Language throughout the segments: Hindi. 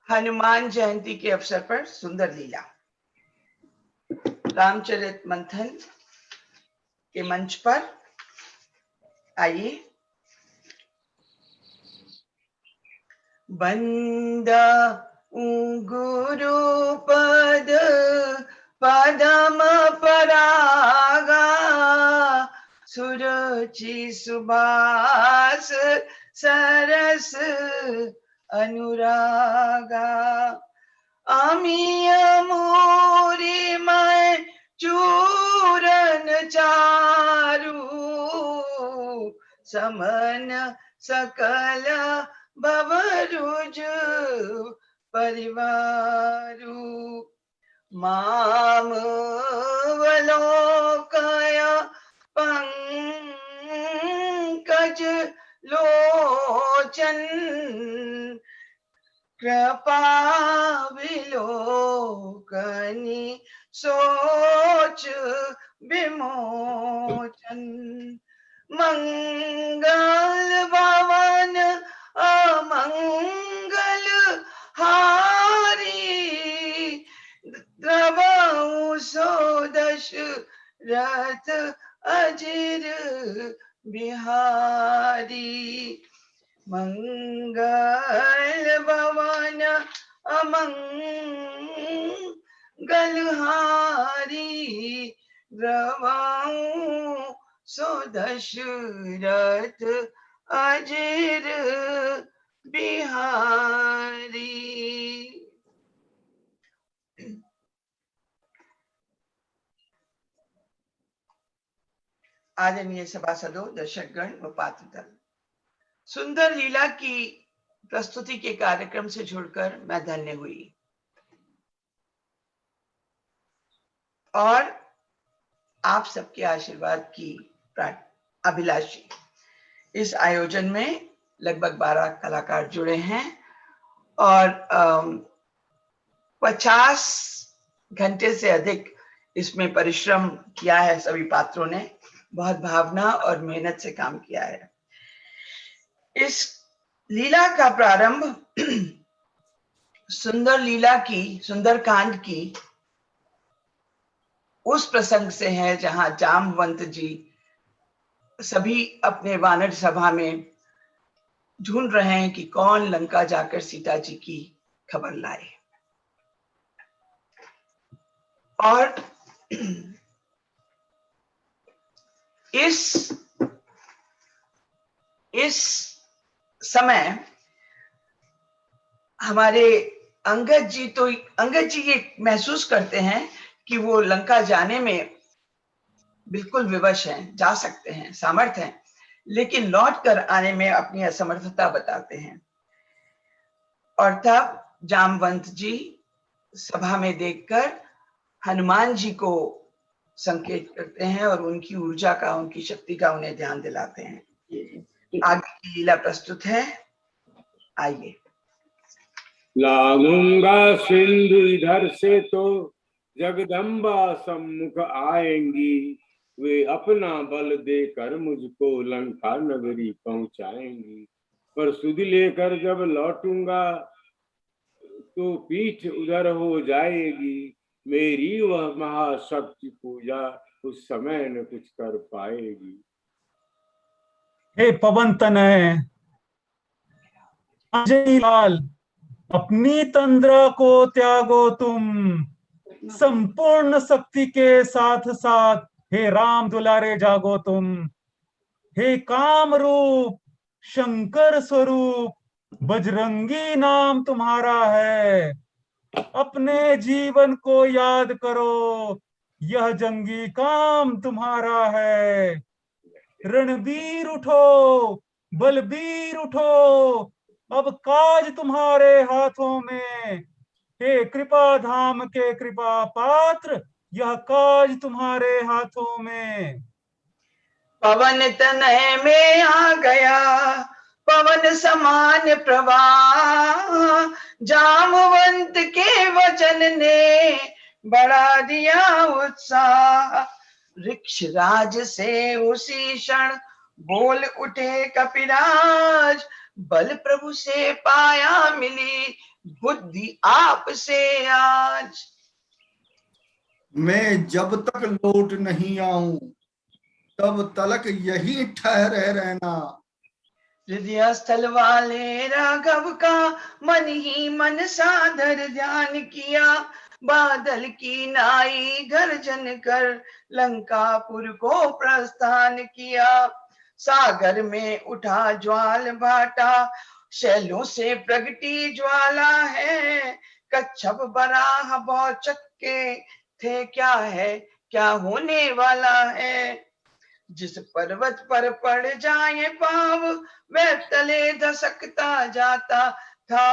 हनुमान जयंती के अवसर पर सुंदर लीला। रामचरित मंथन के मंच पर आइए। बंदा गुरुपद पदम परागा, सुरुचि सुबास सरस अनुरागा। अमीय मोरी मैं चूरन चारू, समन सकल भवरुज परिवारु। माम वलोकय पंकज लोचन, कृपा विलोकनी सोच विमोचन। मंगल भवन अमंगल हारी, द्रवहु सो दशरथ अजिर बिहारी। मंगल भवन अमंगल हारी, द्रवहु सो दशरथ अजिर बिहारी। आदरणीय सभासदों, दर्शकगण व पात्रगण, सुंदर लीला की प्रस्तुति के कार्यक्रम से जुड़कर मैं धन्य हुई और आप सबके आशीर्वाद की अभिलाषी। इस आयोजन में लगभग 12 कलाकार जुड़े हैं और 50 घंटे से अधिक इसमें परिश्रम किया है। सभी पात्रों ने बहुत भावना और मेहनत से काम किया है। इस लीला का प्रारंभ सुंदर लीला की, सुंदरकांड की उस प्रसंग से है जहां जामवंत जी सभी अपने वानर सभा में ढूंढ रहे हैं कि कौन लंका जाकर सीता जी की खबर लाए। और इस समय हमारे अंगद जी ये महसूस करते हैं कि वो लंका जाने में बिल्कुल विवश हैं, जा सकते हैं, सामर्थ हैं, लेकिन लौट कर आने में अपनी असमर्थता बताते हैं। और तब जामवंत जी सभा में देखकर हनुमान जी को संकेत करते हैं और उनकी ऊर्जा का, उनकी शक्ति का उन्हें ध्यान दिलाते हैं। आगे की लीला प्रस्तुत है, आइए। लागूंगा सिंधु इधर से तो जगदम्बा सम्मुख आएंगी, वे अपना बल देकर मुझको लंका नगरी पहुंचाएंगी। पर सुध लेकर जब लौटूंगा तो पीठ उधर हो जाएगी, मेरी वह महाशक्ति पूजा उस समय न कुछ कर पाएगी। हे पवन तनय अजय लाल, अपनी तंद्रा को त्यागो तुम, संपूर्ण शक्ति के साथ साथ हे राम दुलारे जागो तुम। हे काम रूप शंकर स्वरूप, बजरंगी नाम तुम्हारा है, अपने जीवन को याद करो, यह जंगी काम तुम्हारा है। रणवीर उठो, बलबीर उठो, अब काज तुम्हारे हाथों में। हे कृपा धाम के कृपा पात्र, यह काज तुम्हारे हाथों में। पवन तनय में आ गया पवन समान प्रवाह, जामवंत के वचन ने बढ़ा दिया उत्साह। ऋक्षराज से उसी क्षण बोल उठे कपिराज, बल प्रभु से पाया, मिली बुद्धि आपसे आज। मैं जब तक लौट नहीं आऊं तब तलक यही ठहरे रहना। हृदय स्थल वाले राघव का मन ही मन साधर ध्यान किया, बादल की नाई गर्जन कर लंकापुर को प्रस्थान किया। सागर में उठा ज्वाल भाटा, शैलों से प्रगटी ज्वाला है। कच्छप बराह भौचक के थे, क्या है क्या होने वाला है। जिस पर्वत पर पड़ जाए पाँव, वह तले धसकता जाता था।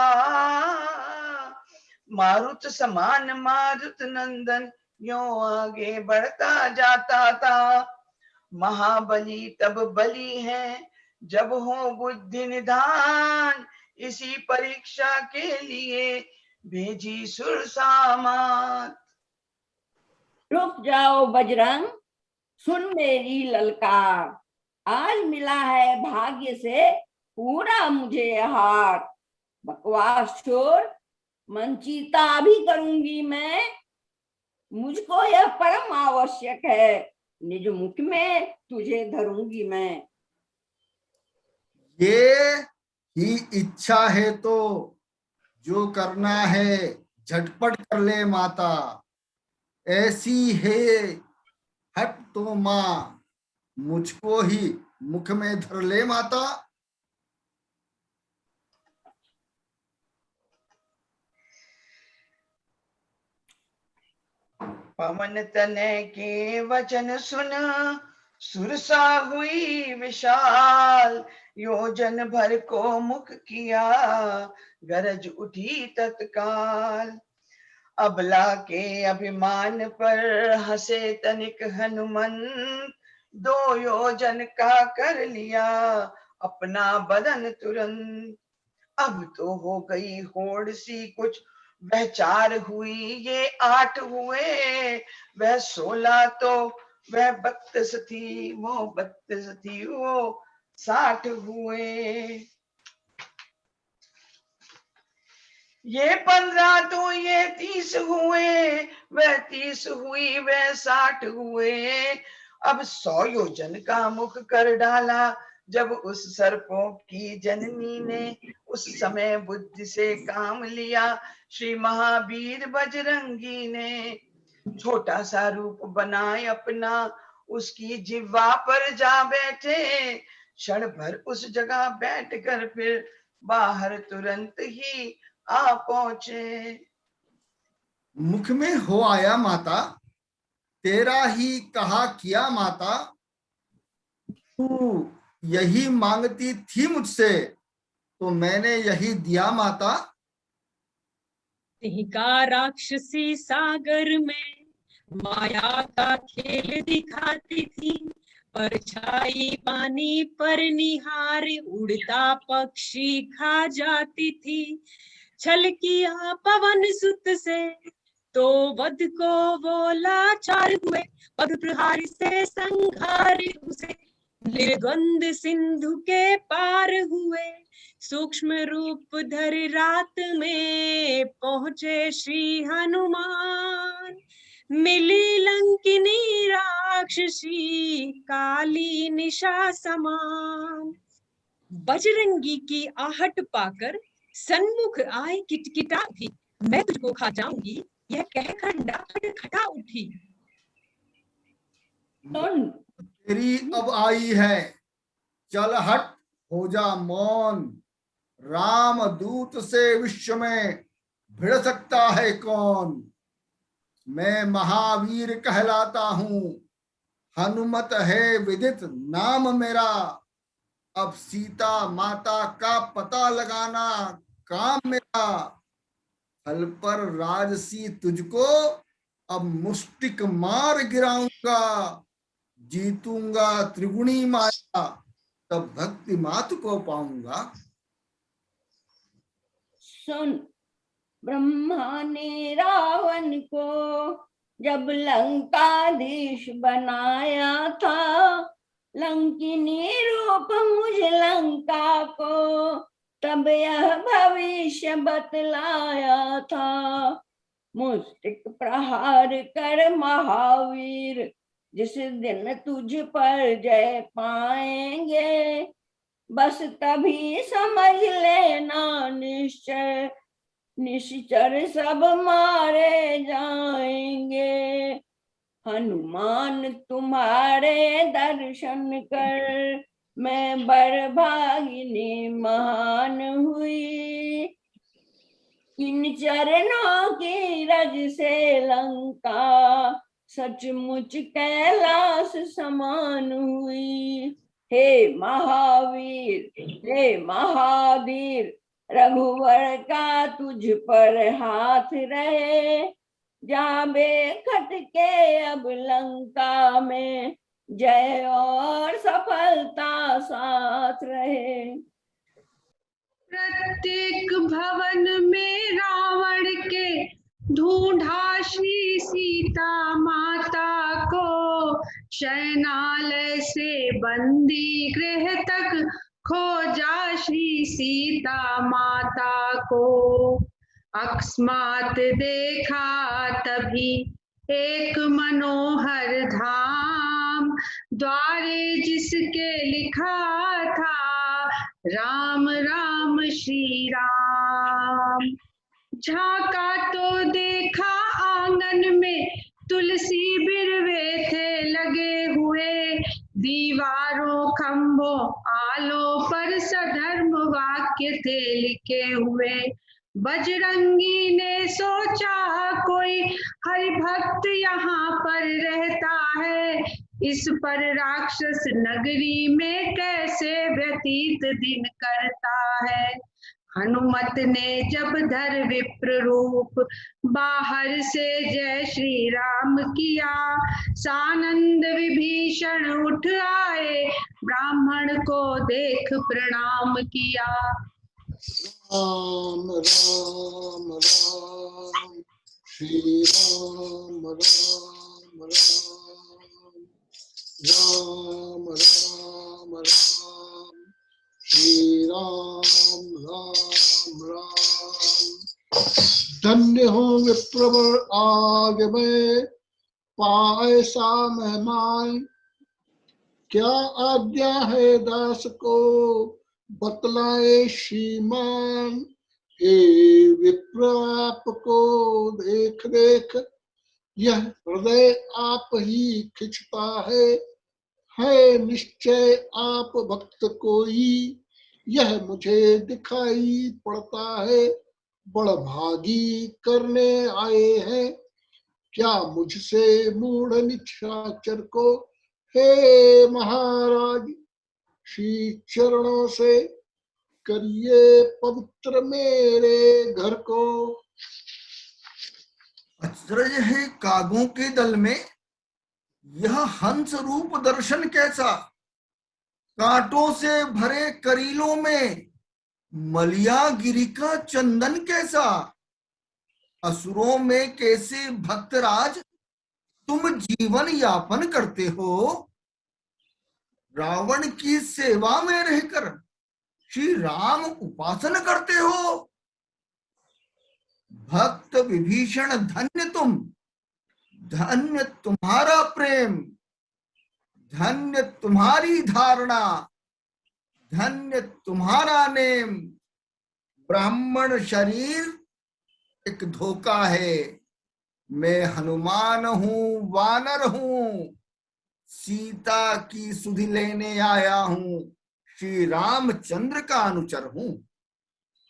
मारुत समान मारुत नंदन यों आगे बढ़ता जाता था। महाबली तब बली है जब हो बुद्धि निधान, इसी परीक्षा के लिए भेजी सुरसामात। रुक जाओ बजरंग, सुन मेरी ललकार, आज मिला है भाग्य से पूरा मुझे हार। बकवास छोड़, मंचिता भी करूंगी मैं, मुझको यह परम आवश्यक है, निज मुख में तुझे धरूंगी मैं। ये ही इच्छा है तो जो करना है झटपट कर ले माता। ऐसी है हट तो माँ, मुझको ही मुख में धर ले माता। पवन तनय के वचन सुन, सुरसा हुई विशाल। योजन भर को मुख किया, गरज उठी तत्काल। अबला के अभिमान पर हंसे तनिक हनुमंत, 2 योजन का कर लिया अपना बदन तुरंत। अब तो हो गई होड़ सी कुछ, वह 4 हुई ये 8 हुए, वह 16 तो वह 32 थी, वो 32 थी वो 60 हुए। ये 15 तो ये 30 हुए, वह 30 हुई वह 60 हुए। अब 100 योजन का मुख कर डाला जब उस सर्पों की जननी ने, उस समय बुद्धि से काम लिया श्री महावीर बजरंगी ने। छोटा सा रूप बनाए अपना, उसकी जिह्वा पर जा बैठे। क्षण भर उस जगह बैठ कर फिर बाहर तुरंत ही आ पहुंचे। मुख में हो आया माता, तेरा ही कहा किया माता। तू यही मांगती थी मुझसे तो मैंने यही दिया माता। का राक्षसी सागर में माया का खेल दिखाती थी, परछाई पानी पर निहार उड़ता पक्षी खा जाती थी। छल किया पवन सुत से तो वध को वो लाचार हुए, पग प्रहार से संघार उसे निर्द्वंद सिंधु के पार हुए। सूक्ष्म रूप धर रात में पहुंचे श्री हनुमान, मिली लंकिनी राक्षसी काली निशा समान। बजरंगी की आहट पाकर सन्मुख आए किटकिटा भी, मैं तुझको खा जाऊंगी यह कहकर नाक खटा उठी। तेरी अब आई है, चल हट हो जा मौन। राम दूत से विश्व में भिड़ सकता है कौन। मैं महावीर कहलाता हूँ, हनुमत है विदित नाम मेरा। अब सीता माता का पता लगाना काम मेरा। हल पर राजसी तुझको अब मुष्टिक मार गिराऊंगा। जीतूंगा त्रिगुणी माया, तब भक्ति मात को पाऊंगा। सुन, ब्रह्मा ने रावण को जब लंकाधीश बनाया था, लंकिनी रूप मुझ लंका को तब यह भविष्य बतलाया था। मुष्टिक प्रहार कर महावीर, जिस दिन तुझ पर जय पाएंगे, बस तभी समझ लेना निश्चय, निश्चर सब मारे जाएंगे। हनुमान तुम्हारे दर्शन कर मैं बड़भागिनी महान हुई। इन चरणों की रज से लंका सचमुच कैलाश समान हुई। हे महावीर, हे महाधीर, रघुवर का तुझ पर हाथ रहे, जहाँ बेखट के अब लंका में जय और सफलता साथ रहे। प्रत्येक भवन में रावण के ढूंढा श्री सीता माता को, शयनालय से बंदी गृह तक खोजा श्री सीता माता को। अकस्मात देखा तभी एक मनोहर धाम, द्वारे जिसके लिखा था राम राम श्री राम। झांका तो देखा आंगन में तुलसी बिरवे थे लगे हुए, दीवारों खंभों आलों पर सधर्म वाक्य थे लिखे हुए। बजरंगी ने सोचा कोई हरि भक्त यहाँ पर रहता है, इस पर राक्षस नगरी में कैसे व्यतीत दिन करता है। हनुमत ने जब धर विप्र रूप बाहर से जय श्री राम किया, सानंद विभीषण उठ आए ब्राह्मण को देख प्रणाम किया। राम राम राम श्री राम राम राम राम राम राम श्री राम राम राम। धन्य हो विप्रवर आज में पाए सा मेहमान, क्या आज्ञा है दास को बतलाए श्रीमान। हे विप्र आपको देख देख यह हृदय आप ही खिंचता है निश्चय आप भक्त कोई, यह मुझे दिखाई पड़ता है। बड़भागी करने आए हैं क्या मुझसे मूढ़ निशाचर को। हे महाराज श्री चरणों से करिए पवित्र मेरे घर को। अचरज है कागों के दल में यह हंस रूप दर्शन कैसा, कांटों से भरे करीलों में मलियागिरी का चंदन कैसा। असुरों में कैसे भक्तराज तुम जीवन यापन करते हो, रावण की सेवा में रहकर श्री राम उपासना करते हो। भक्त विभीषण धन्य तुम, धन्य तुम्हारा प्रेम, धन्य तुम्हारी धारणा, धन्य तुम्हारा नेम। ब्राह्मण शरीर एक धोखा है, मैं हनुमान हूं वानर हूं, सीता की सुधि लेने आया हूं, श्री रामचंद्र का अनुचर हूं।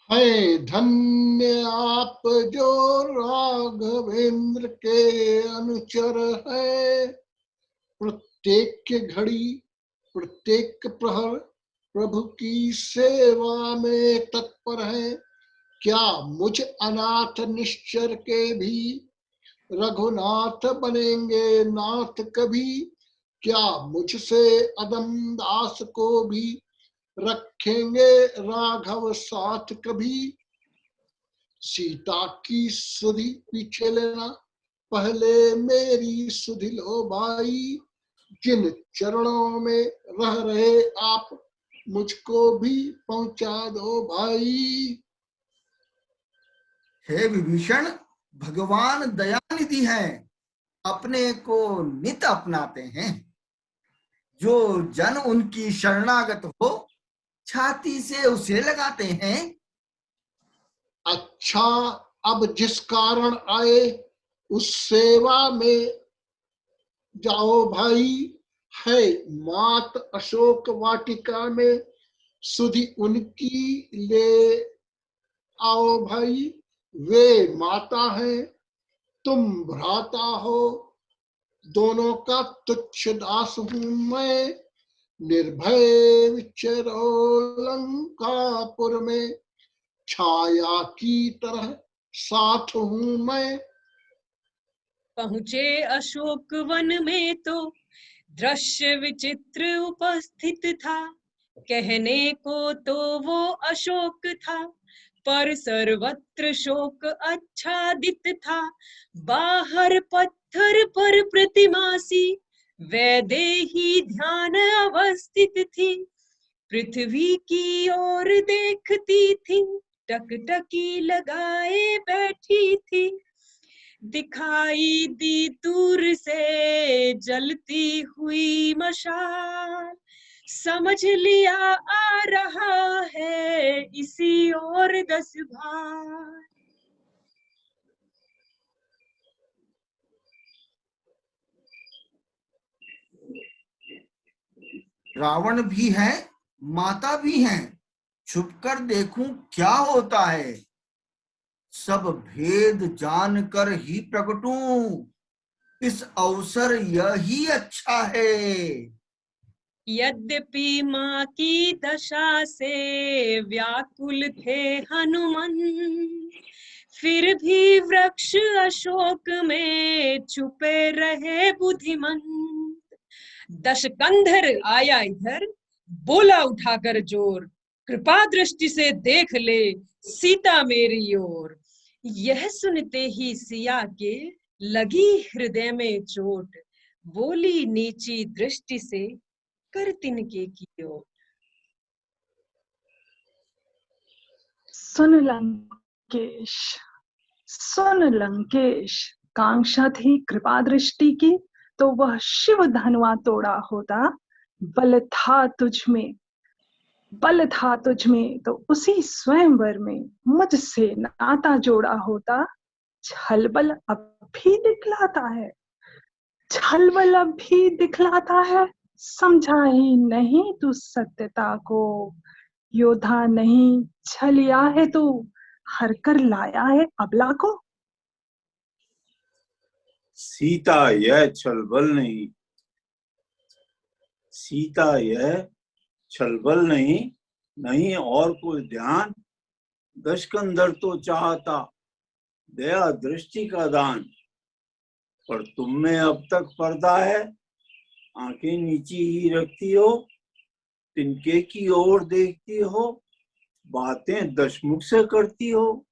है धन्य आप जो राघवेंद्र के अनुचर है, प्रत्येक घड़ी प्रत्येक प्रहर प्रभु की सेवा में तत्पर है। क्या मुझ अनाथ निश्चर के भी रघुनाथ बनेंगे नाथ कभी, क्या मुझसे अदम दास को भी रखेंगे राघव साथ कभी। सीता की सुधि पीछे लेना, पहले मेरी सुधि लो भाई, जिन चरणों में रह रहे आप मुझको भी पहुंचा दो भाई। हे विभीषण, भगवान दयानिधि हैं, अपने को नित अपनाते हैं। जो जन उनकी शरणागत हो, छाती से उसे लगाते हैं। अच्छा, अब जिस कारण आए उस सेवा में जाओ भाई। है मात अशोक वाटिका में, सुधि उनकी ले आओ भाई। वे माता है, तुम भ्राता हो, दोनों का तुच्छ दास हूं मैं। निर्भय विचरो लंकापुर में, छाया की तरह साथ हूं मैं। पहुंचे अशोक वन में तो दृश्य विचित्र उपस्थित था। कहने को तो वो अशोक था, पर सर्वत्र शोक आच्छादित था। बाहर पत्थर पर प्रतिमा सी, वैदेही ध्यान अवस्थित थी। पृथ्वी की ओर देखती थी, टकटकी लगाए बैठी थी। दिखाई दी दूर से जलती हुई मशाल, समझ लिया आ रहा है इसी ओर 10 भार। रावण भी है, माता भी है, छुपकर देखूं क्या होता है। सब भेद जानकर ही प्रगटूं, इस अवसर यही अच्छा है। यद्यपि माँ की दशा से व्याकुल थे हनुमान, फिर भी वृक्ष अशोक में छुपे रहे बुद्धिमंत। दशकंधर आया इधर, बोला उठाकर जोर, कृपा दृष्टि से देख ले सीता मेरी ओर। यह सुनते ही सिया के लगी हृदय में चोट, बोली नीची दृष्टि से कर तिनके की ओर। सुन लंकेश, सुन लंकेश, कांक्षा थी कृपा दृष्टि की तो वह शिव धनुआ तोड़ा होता। बल था तुझ में, बल था तुझ में तो उसी स्वयंवर में मुझसे नाता जोड़ा होता। छल बल अब भी दिखलाता है, छल बल अब भी दिखलाता है। समझा ही नहीं तू सत्यता को, योद्धा नहीं छलिया है तू, हर कर लाया है अबला को। सीता यह छलबल नहीं, सीता यह छलबल नहीं, नहीं और कोई ध्यान। दशकंधर तो चाहता दया दृष्टि का दान, पर तुम में अब तक पर्दा है। आंखें नीची ही रखती हो, तिनके की ओर देखती हो, बातें दशमुख से करती हो।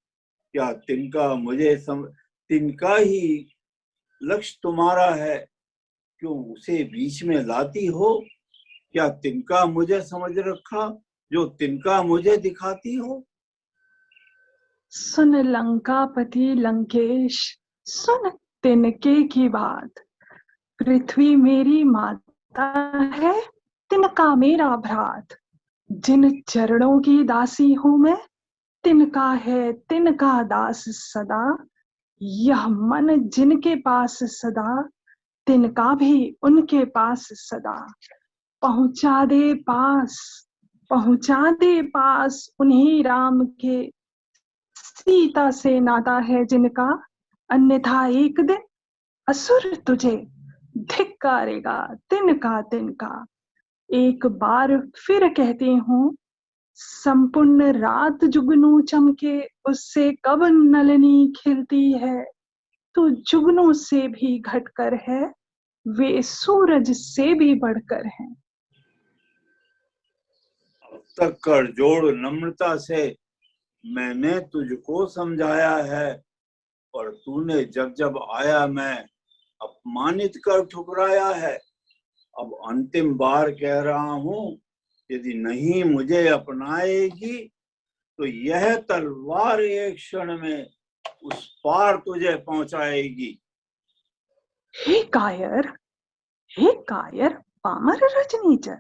क्या तिनका मुझे तिनका ही लक्ष्य तुम्हारा है, क्यों उसे बीच में लाती हो। क्या तिनका मुझे समझ रखा, जो तिनका मुझे दिखाती हो। सुन लंकापति लंकेश, सुन तिनके की बात। पृथ्वी मेरी माता है, तिनका मेरा भ्रात। जिन चरणों की दासी हूं मैं, तिनका है तिनका दास सदा। यह मन जिनके पास सदा, तिनका भी उनके पास सदा। पहुंचा दे पास, पहुंचा दे पास उन्हीं राम के, सीता से नाता है जिनका। अन्यथा एक दिन असुर तुझे धिक्कारेगा तिनका तिनका। एक बार फिर कहती हूँ, संपूर्ण रात जुगनू चमके उससे कब नलिनी खिलती है। तो जुगनू से भी घटकर है, वे सूरज से भी बढ़कर हैं। अब तक कर जोड़ नम्रता से मैंने तुझको समझाया है, पर तूने जब जब आया मैं अपमानित कर ठुकराया है। अब अंतिम बार कह रहा हूँ, यदि नहीं मुझे अपनाएगी तो यह तलवार एक क्षण में उस पार तुझे पहुंचाएगी। हे कायर पामर रजनीचर,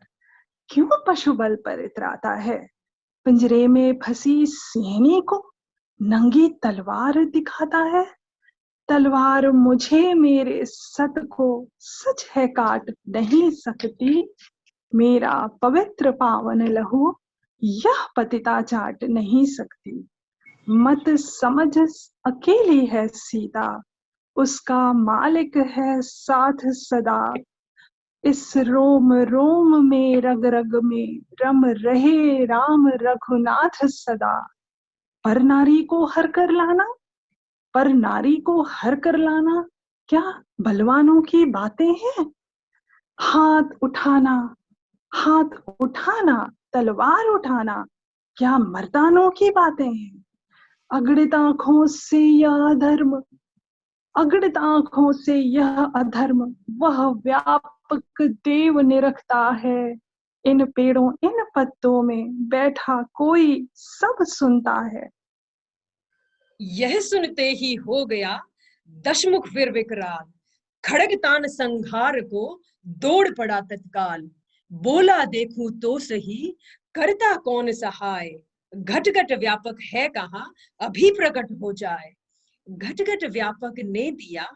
क्यों पशु बल पर इतराता है? पिंजरे में फंसी सिंहनी को नंगी तलवार दिखाता है। तलवार मुझे मेरे सत को सच है काट नहीं सकती। मेरा पवित्र पावन लहू यह पतिता चाट नहीं सकती। मत समझ अकेली है सीता, उसका मालिक है साथ सदा। इस रोम रोम में रग रग में रम रहे राम रघुनाथ सदा। पर नारी को हर कर लाना क्या बलवानों की बातें हैं? हाथ उठाना तलवार उठाना क्या मर्दानों की बातें हैं? अगड़ित आंखों से यह अधर्म वह व्यापक देव निरखता है। इन पेड़ों इन पत्तों में बैठा कोई सब सुनता है। यह सुनते ही हो गया दशमुख फिर विकराल, खड़ग तान संहार को दौड़ पड़ा तत्काल। बोला देखूं तो सही करता कौन सहाय, घट घट व्यापक है कहाँ अभी प्रकट हो जाए। घट घट व्यापक ने दिया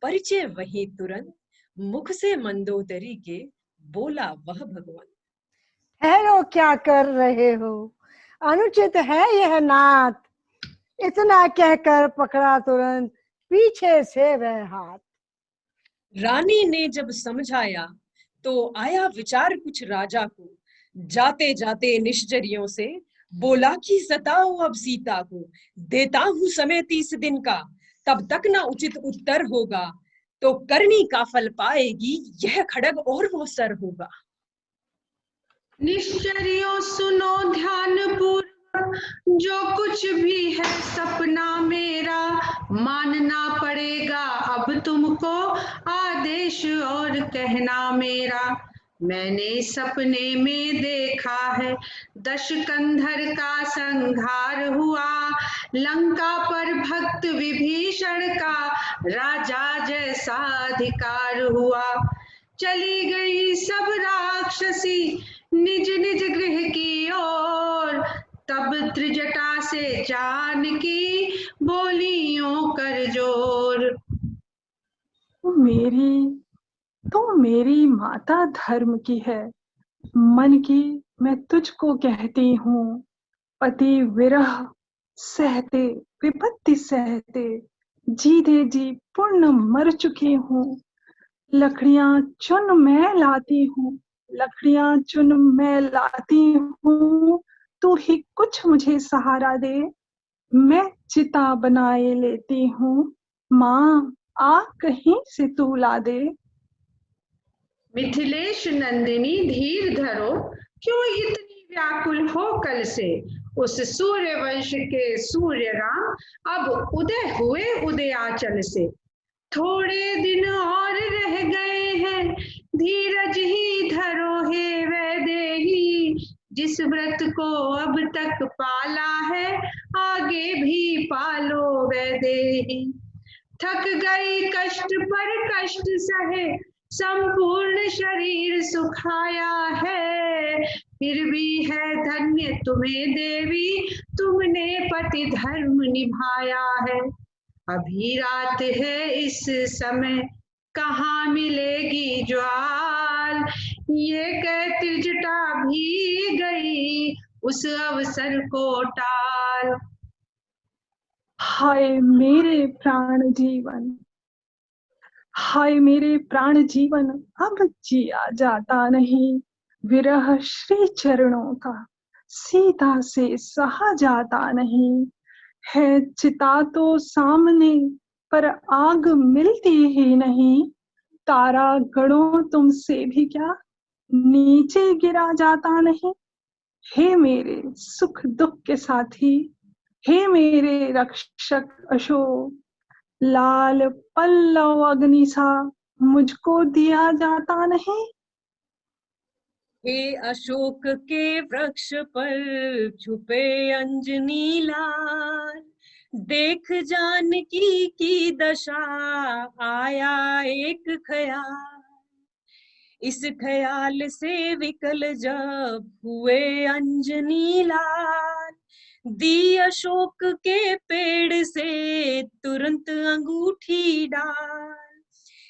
परिचय वही तुरंत, मुख से मंदोदरी के बोला वह भगवान। ठहरो क्या कर रहे हो, अनुचित है यह नाथ। इतना कहकर पकड़ा तुरंत पीछे से वह हाथ। रानी ने जब समझाया तो आया विचार कुछ राजा को, जाते जाते निश्चरियों से बोला कि सताओ अब सीता को। देता हूं समय 30 दिन का, तब तक ना उचित उत्तर होगा। तो करनी का फल पाएगी यह खड़ग और वो सर होगा। निश्चरियों सुनो ध्यान पूर्वक, जो कुछ भी है सपना मेरा, मानना पड़ेगा अब तुमको आदेश और कहना मेरा। मैंने सपने में देखा है दशकंधर का संहार हुआ, लंका पर भक्त विभीषण का राजा जैसा अधिकार हुआ। चली गई सब राक्षसी निज निज गृह की ओर, तब त्रिजटा से जानकी बोलियों कर जोर। तू मेरी माता धर्म की है, मन की मैं तुझको कहती हूँ। पति विरह सहते विपत्ति सहते जीते जी पूर्ण मर चुकी हूँ। लकड़ियां चुन मैं लाती हूँ, तू ही कुछ मुझे सहारा दे। मैं चिता बनाए लेती हूँ, माँ आग कहीं से तू ला दे। मिथिलेश नंदिनी धीर धरो, क्यों इतनी व्याकुल हो कल से। उस सूर्य वंश के सूर्य राम अब उदय हुए उदयाचल से। थोड़े दिन और रह गए हैं, धीरज ही धरो हे वैदेही। जिस व्रत को अब तक पाला है आगे भी पालो वैदेही। थक गई कष्ट पर कष्ट सहे, संपूर्ण शरीर सुखाया है। फिर भी है धन्य तुम्हें देवी, तुमने पति धर्म निभाया है। अभी रात है इस समय कहाँ मिलेगी ज्वाल, ये कह त्रिजटा भी गई उस अवसर को टाल। हाय मेरे प्राण जीवन अब जिया जाता नहीं। विरह श्री चरणों का सीता से सहा जाता नहीं। है चिता तो सामने पर आग मिलती ही नहीं। तारा गणों तुमसे भी क्या नीचे गिरा जाता नहीं। हे मेरे सुख दुख के साथी, हे मेरे रक्षक अशोक, लाल पल्लव अग्नि सा मुझको दिया जाता नहीं। हे अशोक के वृक्ष पर छुपे अंजनी लाल, देख जानकी की दशा आया एक ख्याल। इस ख्याल से विकल जब हुए अंजनी लाल, दी अशोक के पेड़ से तुरंत अंगूठी डाल।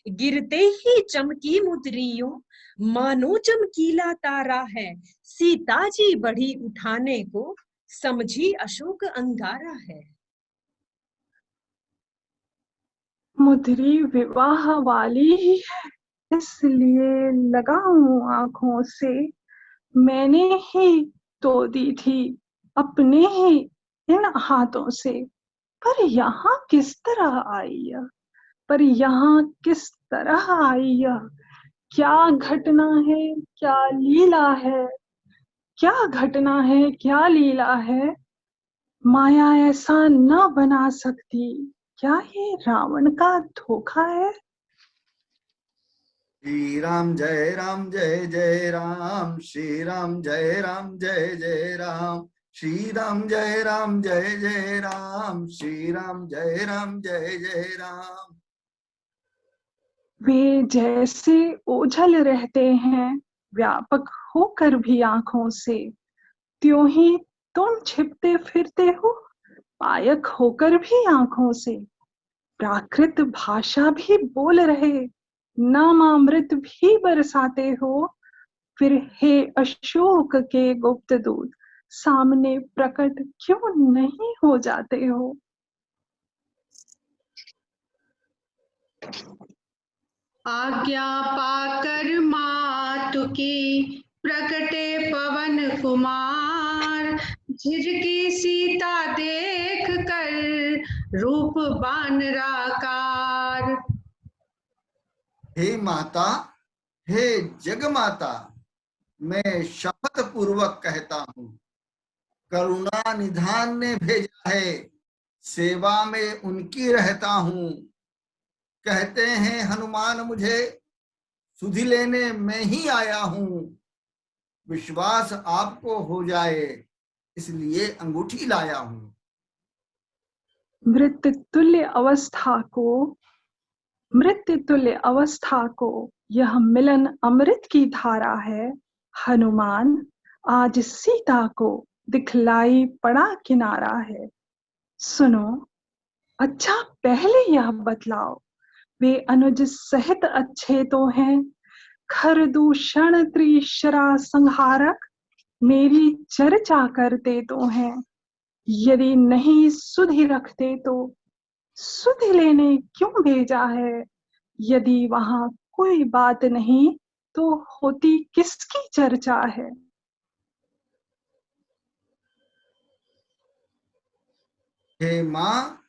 गिरते ही चमकी मुद्रियों, मानो चमकीला तारा है। सीता जी बढ़ी उठाने को, समझी अशोक अंगारा है। मुद्री विवाह वाली ही है, इसलिए लगाऊं आंखों से। मैंने ही तो दी थी अपने ही इन हाथों से। पर यहाँ किस तरह आई यह, पर यहाँ किस तरह आई यह। क्या घटना है, क्या लीला है, क्या घटना है, क्या लीला है। माया ऐसा न बना सकती, क्या ये रावण का धोखा है। श्री राम जय जय राम, श्री राम जय जय राम, श्री राम जय जय राम, श्री राम जय जय राम। वे जैसे ओझल रहते हैं व्यापक होकर भी आंखों से, त्यों ही तुम छिपते फिरते हो पायक होकर भी आंखों से। प्राकृत भाषा भी बोल रहे, नामामृत भी बरसाते हो। फिर हे अशोक के गुप्त दूत, सामने प्रकट क्यों नहीं हो जाते हो। आज्ञा पाकर मातु की प्रकटे पवन कुमार, झिझकी सीता देख कर रूप बानराकार। हे माता, हे जगमाता, मैं शपथ पूर्वक कहता हूँ, करुणा निधान ने भेजा है, सेवा में उनकी रहता हूँ। कहते हैं हनुमान मुझे, सुधि लेने मैं ही आया हूँ। विश्वास आपको हो जाए, इसलिए अंगूठी लाया हूँ। मृत्यु तुल्य अवस्था को यह मिलन अमृत की धारा है। हनुमान आज सीता को दिखलाई पड़ा किनारा है। सुनो, अच्छा पहले यह बतलाओ, वे अनुज सहित अच्छे तो हैं। खर दूषण त्रिशरा संहारक मेरी चर्चा करते तो हैं। यदि नहीं सुधि रखते तो सुधि लेने क्यों भेजा है। यदि वहां कोई बात नहीं तो होती किसकी चर्चा है। हे माँ,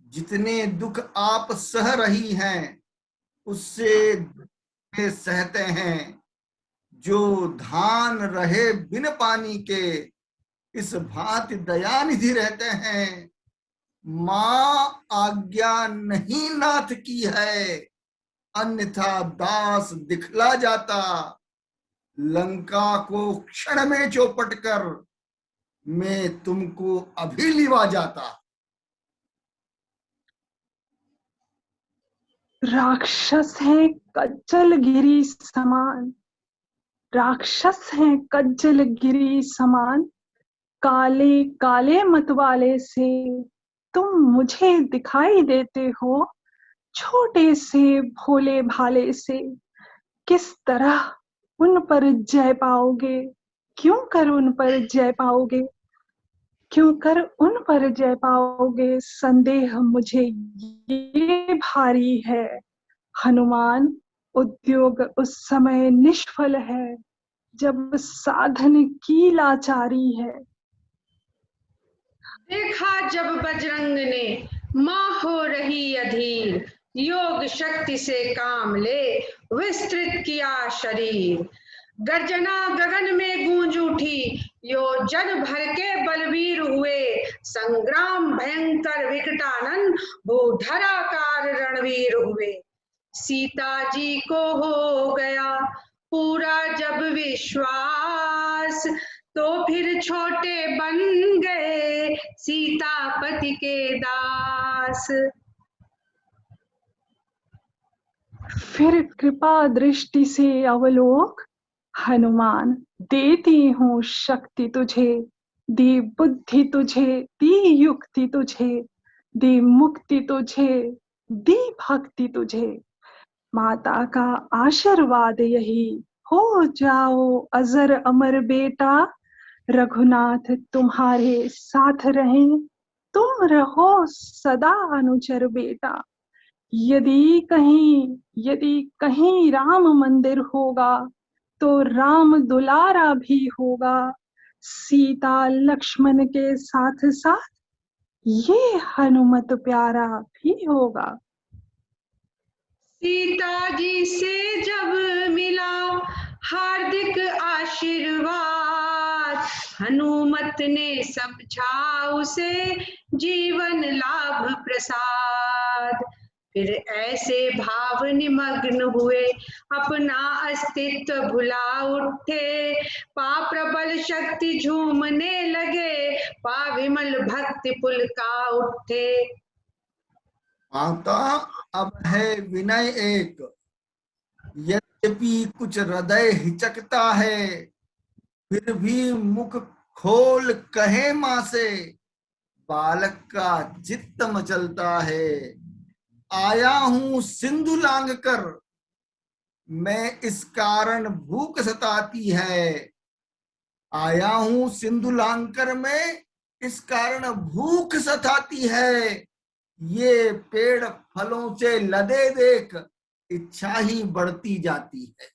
जितने दुख आप सह रही हैं, उससे वे सहते हैं। जो धान रहे बिन पानी के, इस भांति दयानिधि रहते हैं। माँ आज्ञा नहीं नाथ की है, अन्यथा दास दिखला जाता। लंका को क्षण में चौपट कर मैं तुमको अभी लिवा जाता। राक्षस हैं कज्जल गिरी समान, राक्षस हैं कज्जल गिरी समान। काले काले मतवाले से तुम मुझे दिखाई देते हो। छोटे से भोले भाले से किस तरह उन पर जय पाओगे। क्यों कर उन पर जय पाओगे, क्यों कर उन पर जय पाओगे। संदेह मुझे ये भारी है। हनुमान, उद्योग उस समय निष्फल है जब साधन की लाचारी है। देखा जब बजरंग ने माँ हो रही अधीर, योग शक्ति से काम ले विस्तृत किया शरीर। गर्जना गगन में गूंज उठी, यो जन भर के बलवीर हुए। संग्राम भयंकर विकटानन, भूधराकार रणवीर हुए। सीता जी को हो गया पूरा जब विश्वास, तो फिर छोटे बन गए सीतापति के दास। फिर कृपा दृष्टि से अवलोक, हनुमान देती हूँ शक्ति तुझे, दी बुद्धि तुझे, दी युक्ति तुझे, दी मुक्ति तुझे, दी भक्ति तुझे। माता का आशीर्वाद यही, हो जाओ अजर अमर बेटा। रघुनाथ तुम्हारे साथ रहें, तुम रहो सदा अनुचर बेटा। यदि कहीं राम मंदिर होगा, तो राम दुलारा भी होगा। सीता लक्ष्मण के साथ साथ ये हनुमत प्यारा भी होगा। सीता जी से जब मिला हार्दिक आशीर्वाद, हनुमत ने समझा उसे जीवन लाभ प्रसाद। फिर ऐसे भाव निमग्न हुए, अपना अस्तित्व भुला उठे। पा प्रबल शक्ति झूमने लगे, पा विमल भक्ति पुलका उठे। माता अब है विनय एक, यद्यपि कुछ हृदय हिचकता है, फिर भी मुख खोल कहे माँ से, बालक का चित्त मचलता है। आया हूँ सिंधु लांग कर, मैं इस कारण भूख सताती है। आया हूँ सिंधु लांग कर, मैं इस कारण भूख सताती है। ये पेड़ फलों से लदे देख, इच्छा ही बढ़ती जाती है।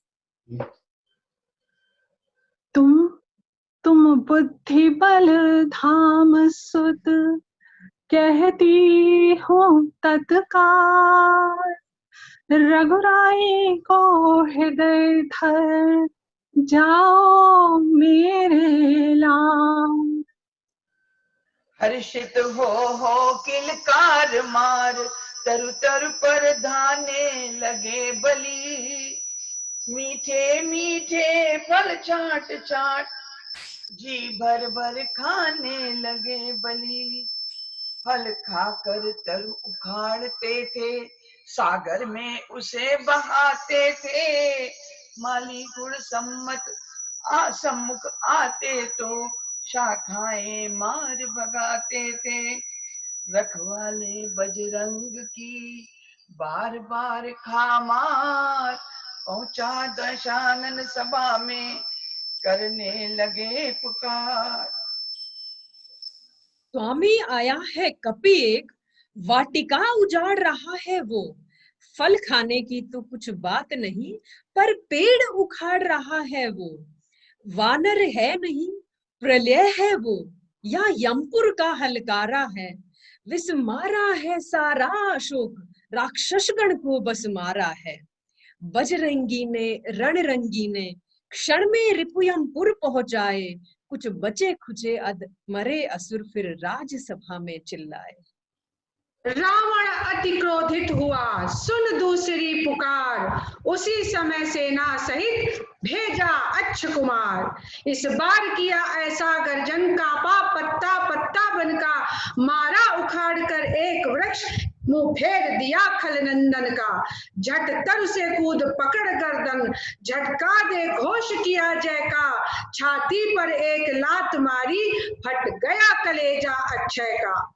तुम बुद्धि बल धाम सुत, कहती हूँ तत्काल। रघुराई को हृदय धर, जाओ मेरे लाल। हर्षित हो किलकार मार, तरु तरु पर धाने लगे बली। मीठे मीठे फल चाट चाट, जी भर भर खाने लगे बली। फल खाकर तरु उखाड़ते थे, सागर में उसे बहाते थे। माली गुण सम्मुख आते तो, शाखाएं मार भगाते थे। रखवाले बजरंग की बार बार खामार, पहुंचा दशानन सभा में करने लगे पुकार। स्वामी आया है कपि एक, वाटिका उजाड़ रहा है वो। फल खाने की तो कुछ बात नहीं, पर पेड़ उखाड़ रहा है वो। वानर है नहीं, प्रलय है वो, या यमपुर का हलकारा है। विष मारा है सारा अशोक, राक्षसगण को बस मारा है। बजरंगी ने रणरंगी ने, क्षण में रिपुयमपुर पहुंचाए। कुछ बचे खुचे मरे असुर, फिर राजसभा में चिल्लाए। रावण अति क्रोधित हुआ, सुन दूसरी पुकार। उसी समय सेना सहित भेजा अच्छ कुमार। इस बार किया ऐसा गर्जन, कापा पत्ता पत्ता बनका। मारा उखाड़ कर एक वृक्ष, मुंह फेर दिया खलनंदन का। झट तरु से कूद पकड़ गर्दन, झटका दे घोष किया जय का। छाती पर एक लात मारी, फट गया कलेजा अक्षय का।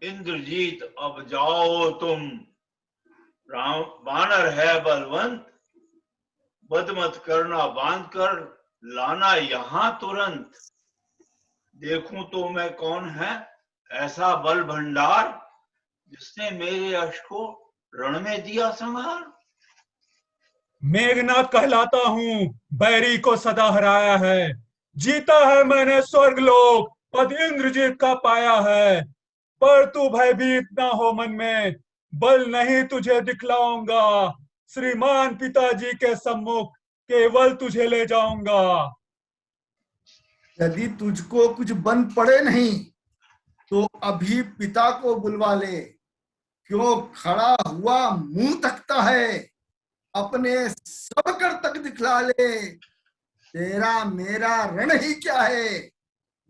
इंद्रजीत अब जाओ तुम, राम बानर है बलवंत, बद मत करना बांध कर लाना यहाँ तुरंत। देखूं तो मैं कौन है ऐसा बल भंडार, जिसने मेरे यश को रण में दिया संहार। मेघनाथ कहलाता हूँ, बैरी को सदा हराया है। जीता है मैंने स्वर्ग लोक, पद इंद्रजीत का पाया है। पर तू भयभीत ना हो मन में, बल नहीं तुझे दिखलाऊंगा। श्रीमान पिताजी के सम्मुख केवल तुझे ले जाऊंगा। यदि तुझको कुछ बन पड़े नहीं तो अभी पिता को बुलवा ले। क्यों खड़ा हुआ मुंह तकता है, अपने सब कर तक दिखला ले। तेरा मेरा रण ही क्या है,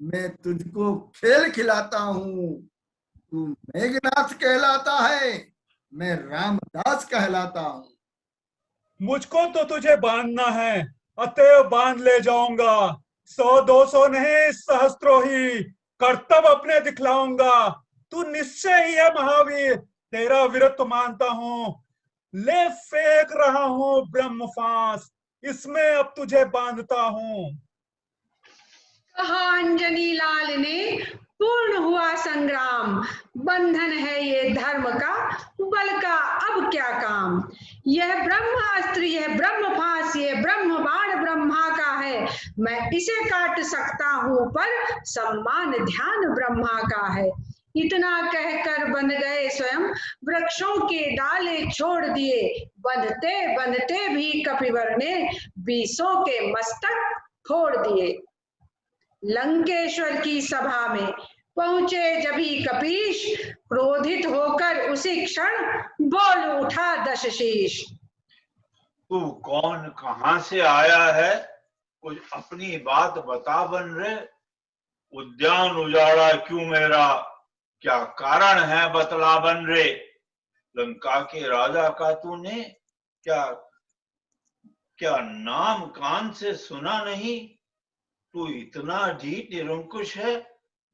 मैं तुझको खेल खिलाता हूँ। तू मेघनाथ कहलाता है, मैं रामदास कहलाता हूँ। मुझको तो तुझे बांधना है, अतएव बांध ले जाऊंगा। 100-200 नहीं, सहस्त्रों ही करतब अपने दिखलाऊंगा। तू निश्चय ही है महावीर, तेरा वीरत्व मानता हूँ। ले फेंक रहा हूँ ब्रह्म फांस, इसमें अब तुझे बांधता हूँ। कहा अंजनी लाल ने, पूर्ण हुआ संग्राम। बंधन है ये धर्म का, बल का अब क्या काम। यह ब्रह्मास्त्र, यह ब्रह्म फांस, यह ब्रह्म बाण ब्रह्मा का है। मैं इसे काट सकता हूँ, पर सम्मान ध्यान ब्रह्मा का है। इतना कहकर बंध गए स्वयं, वृक्षों के डाले छोड़ दिए। बंधते बंधते भी कपिवर ने 20 के मस्तक फोड़ दिए। लंकेश्वर की सभा में पहुंचे जभी कपीश, क्रोधित होकर उसी क्षण बोल उठा दशशीष। तू कौन कहां से आया है, कुछ अपनी बात बता बन रे। उद्यान उजाड़ा क्यों मेरा, क्या कारण है बतला बन रे। लंका के राजा का तूने क्या क्या नाम कान से सुना नहीं। तू इतना ढीठ निरंकुश है,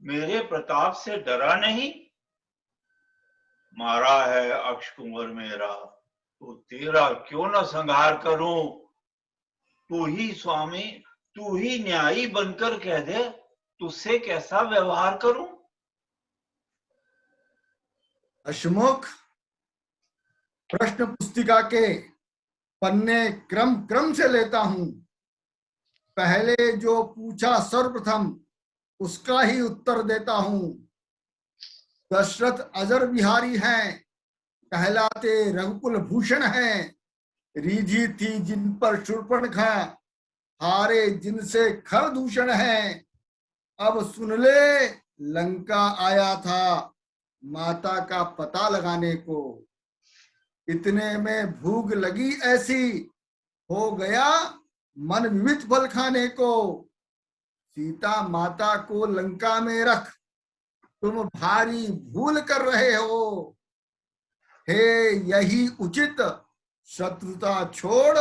मेरे प्रताप से डरा नहीं। मारा है अक्ष कुंवर मेरा, तो तेरा क्यों न संहार करूं। तू ही स्वामी, तू ही न्यायी बनकर कह दे, तुझसे कैसा व्यवहार करूं। अश्मुख, प्रश्न पुस्तिका के पन्ने क्रम क्रम से लेता हूं। पहले जो पूछा सर्वप्रथम, उसका ही उत्तर देता हूं। दशरथ अजर बिहारी हैं, कहलाते रघुकुल भूषण हैं। रीझी थी जिन पर शूर्पणखा, हारे जिनसे खर दूषण है। अब सुन ले, लंका आया था माता का पता लगाने को। इतने में भूख लगी ऐसी, हो गया मन विविध फल खाने को। सीता माता को लंका में रख, तुम भारी भूल कर रहे हो। हे यही उचित, शत्रुता छोड़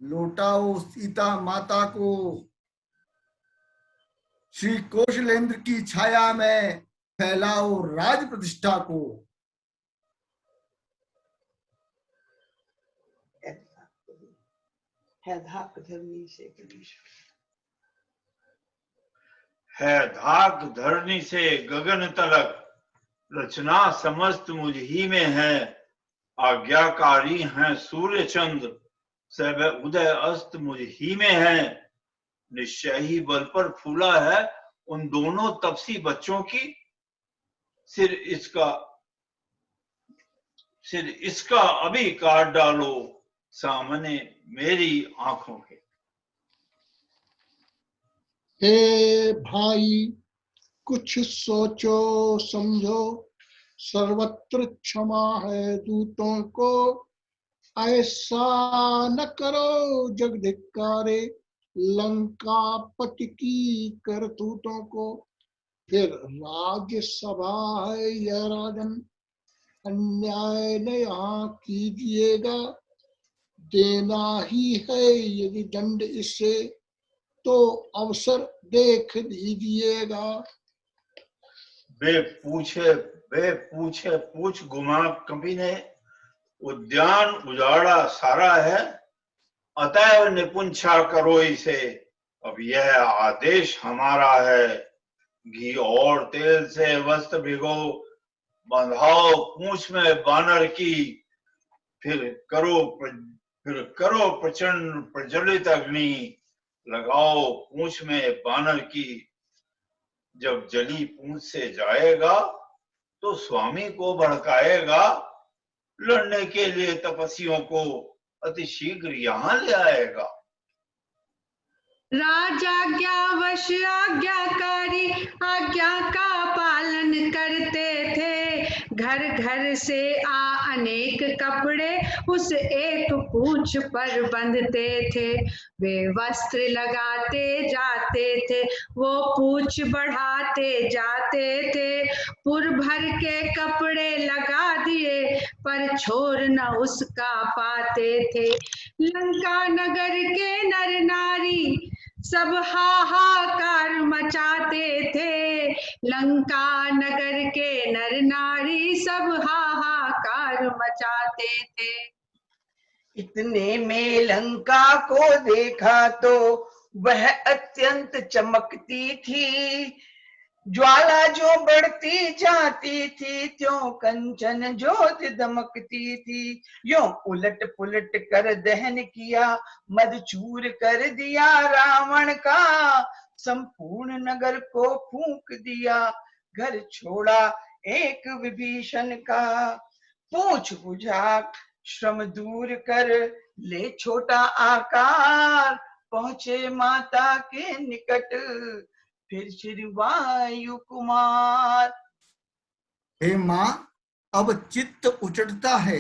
लौटाओ सीता माता को। श्री कौशलेंद्र की छाया में फैलाओ राज प्रतिष्ठा को। है धाक धरनी से गगन, है धाक धरनी से गगन तलक, रचना समस्त मुझ ही में है। आज्ञाकारी हैं सूर्य चंद्र, सब उदय अस्त मुझ ही में है। निश्चय ही बल पर फूला है उन दोनों तपसी बच्चों की। सिर इसका अभी काट डालो, सामने मेरी आंखों के। हे भाई, कुछ सोचो समझो, सर्वत्र क्षमा है दूतों को। ऐसा न करो जगधिकारे, लंकापति की करतूतों को। फिर राज्यसभा है यह राजन, अन्याय न यहाँ कीजिएगा। देना ही है यदि दंड इसे, तो अवसर देख लीजिएगा। बे पूछे पूछ घुमा कभी ने। उद्यान उजाड़ा सारा है, अतएव निपुंछा करो इसे। अब यह आदेश हमारा है। घी और तेल से वस्त्र भिगो, बंधाओ पूंछ में बानर की, फिर करो प्रचंड प्रज्वलित अग्नि, लगाओ पूंछ में बानर की। जब जली पूंछ से जाएगा तो स्वामी को भड़काएगा, लड़ने के लिए तपस्वियों को अति शीघ्र यहाँ ले आएगा। राजाज्ञावश आज्ञाकारी आज्ञा का पालन करते थे। घर घर से अनेक कपड़े उस एक पूंछ पर बंधते थे। वे वस्त्र लगाते जाते थे, वो पूंछ बढ़ाते जाते थे। पुर भर के कपड़े लगा दिए पर छोर न उसका पाते थे। लंका नगर के नर नारी सब हाहाकार मचाते थे। लंका नगर के नर नारी सब हाहाकार मचाते थे। इतने में लंका को देखा तो वह अत्यंत चमकती थी। ज्वाला जो बढ़ती जाती थी, त्यों कंचन ज्योत दमकती थी। यो उलट पुलट कर दहन किया, मदचूर कर दिया रावण का। संपूर्ण नगर को फूंक दिया, घर छोड़ा एक विभीषण का। पूछ बुझा श्रम दूर कर, ले छोटा आकार, पहुंचे माता के निकट, फिर श्री वायु कुमार। हे माँ, अब चित्त उचटता है,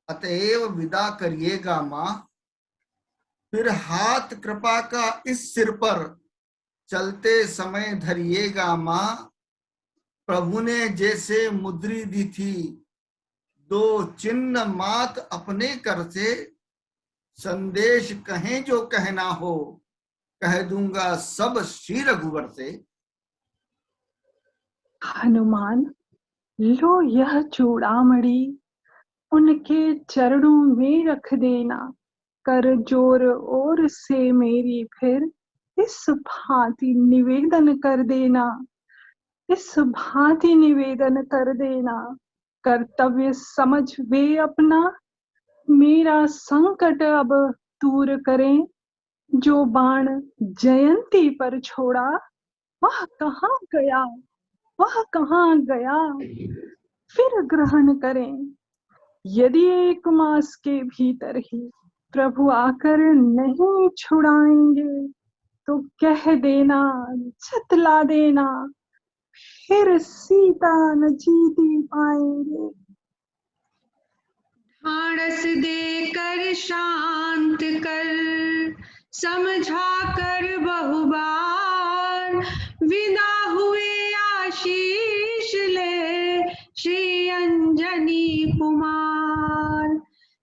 अतएव विदा करिएगा माँ। फिर हाथ कृपा का इस सिर पर चलते समय धरिएगा माँ। प्रभु ने जैसे मुद्री दी थी, दो चिन्ह मात अपने कर से। संदेश कहें जो कहना हो, कह दूंगा सब श्री रघुवर से। हनुमान, लो यह चूड़ामणि उनके चरणों में रख देना। कर जोर और से मेरी फिर इस भांति निवेदन कर देना। इस भांति निवेदन कर देना। कर्तव्य समझ वे अपना, मेरा संकट अब दूर करें। जो बाण जयंती पर छोड़ा, वह कहाँ गया, वह कहाँ गया, फिर ग्रहण करें। यदि 1 मास के भीतर ही प्रभु आकर नहीं छुड़ाएंगे, तो कह देना, जतला देना, फिर सीता न जीती पाएंगे। ढाढ़स देकर शांत कर, समझा कर बहुबार, विदा हुए आशीष ले श्री अंजनी कुमार।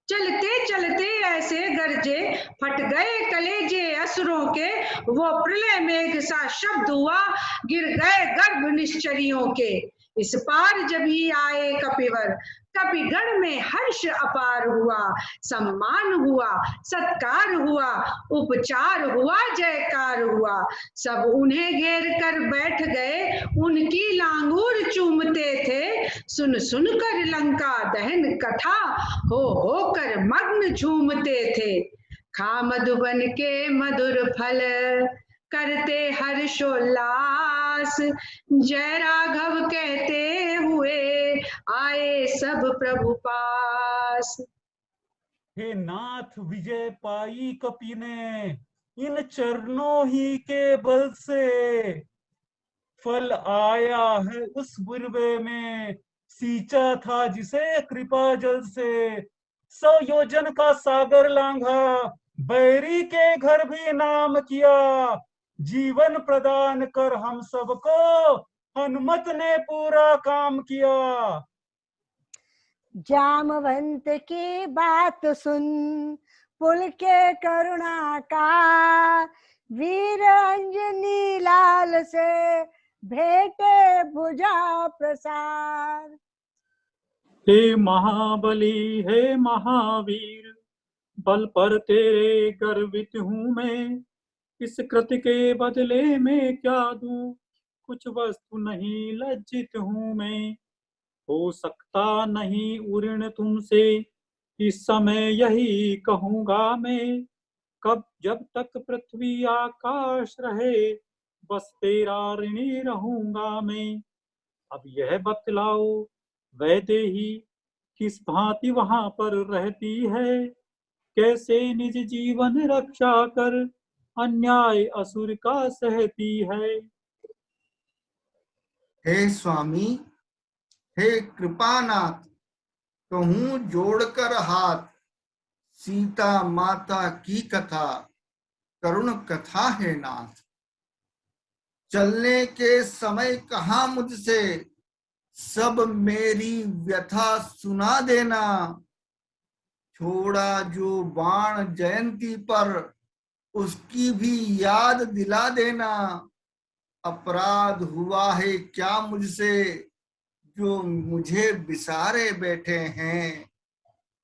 चलते चलते ऐसे गरजे, फट गए कलेजे असुरों के। वो प्रलय मेघ सा शब्द हुआ, गिर गए गर्भ निश्चरियों के। इस पार जब ही आए कपिवर, कपिगण में हर्ष अपार हुआ। सम्मान हुआ, सत्कार हुआ, उपचार हुआ, जयकार हुआ। सब उन्हें घेर कर बैठ गए, उनकी लांगूर चूमते थे। सुन सुन कर लंका दहन कथा, हो कर मग्न झूमते थे। खा मधुबन के मधुर फल, करते हर्षोल्लास। जय राघव कहते हुए आए सब प्रभु पास। हे नाथ, विजय पाई कपि ने इन चरणों ही के बल से। फल आया है उस बुरबे में, सींचा था जिसे कृपा जल से। 100 योजन का सागर लांघा, बैरी के घर भी नाम किया। जीवन प्रदान कर हम सबको, हनुमत ने पूरा काम किया। जामवंत की बात सुन, पुलके करुणा का, वीर अंजनी लाल से भेटे भुजा प्रसार। हे महाबली, हे महावीर, बल पर तेरे गर्वित हूँ मैं, इस कृत्य के बदले में क्या दूं, कुछ वस्तु नहीं लज्जित हूँ मैं। हो सकता नहीं उऋण तुमसे, इस समय यही कहूँगा मैं, कब जब तक पृथ्वी आकाश रहे, बस तेरा ऋणी रहूंगा मैं। अब यह बतलाओ वैदेही, किस भांति वहां पर रहती है, कैसे निज जीवन रक्षा कर अन्याय असुर का सहती है। हे स्वामी, हे कृपानाथ, कहूँ जोड़कर हाथ, सीता माता की कथा करुण कथा है नाथ। चलने के समय कहा मुझसे, सब मेरी व्यथा सुना देना। छोड़ा जो बाण जयंती पर, उसकी भी याद दिला देना। अपराध हुआ है क्या मुझसे, जो मुझे बिसारे बैठे हैं।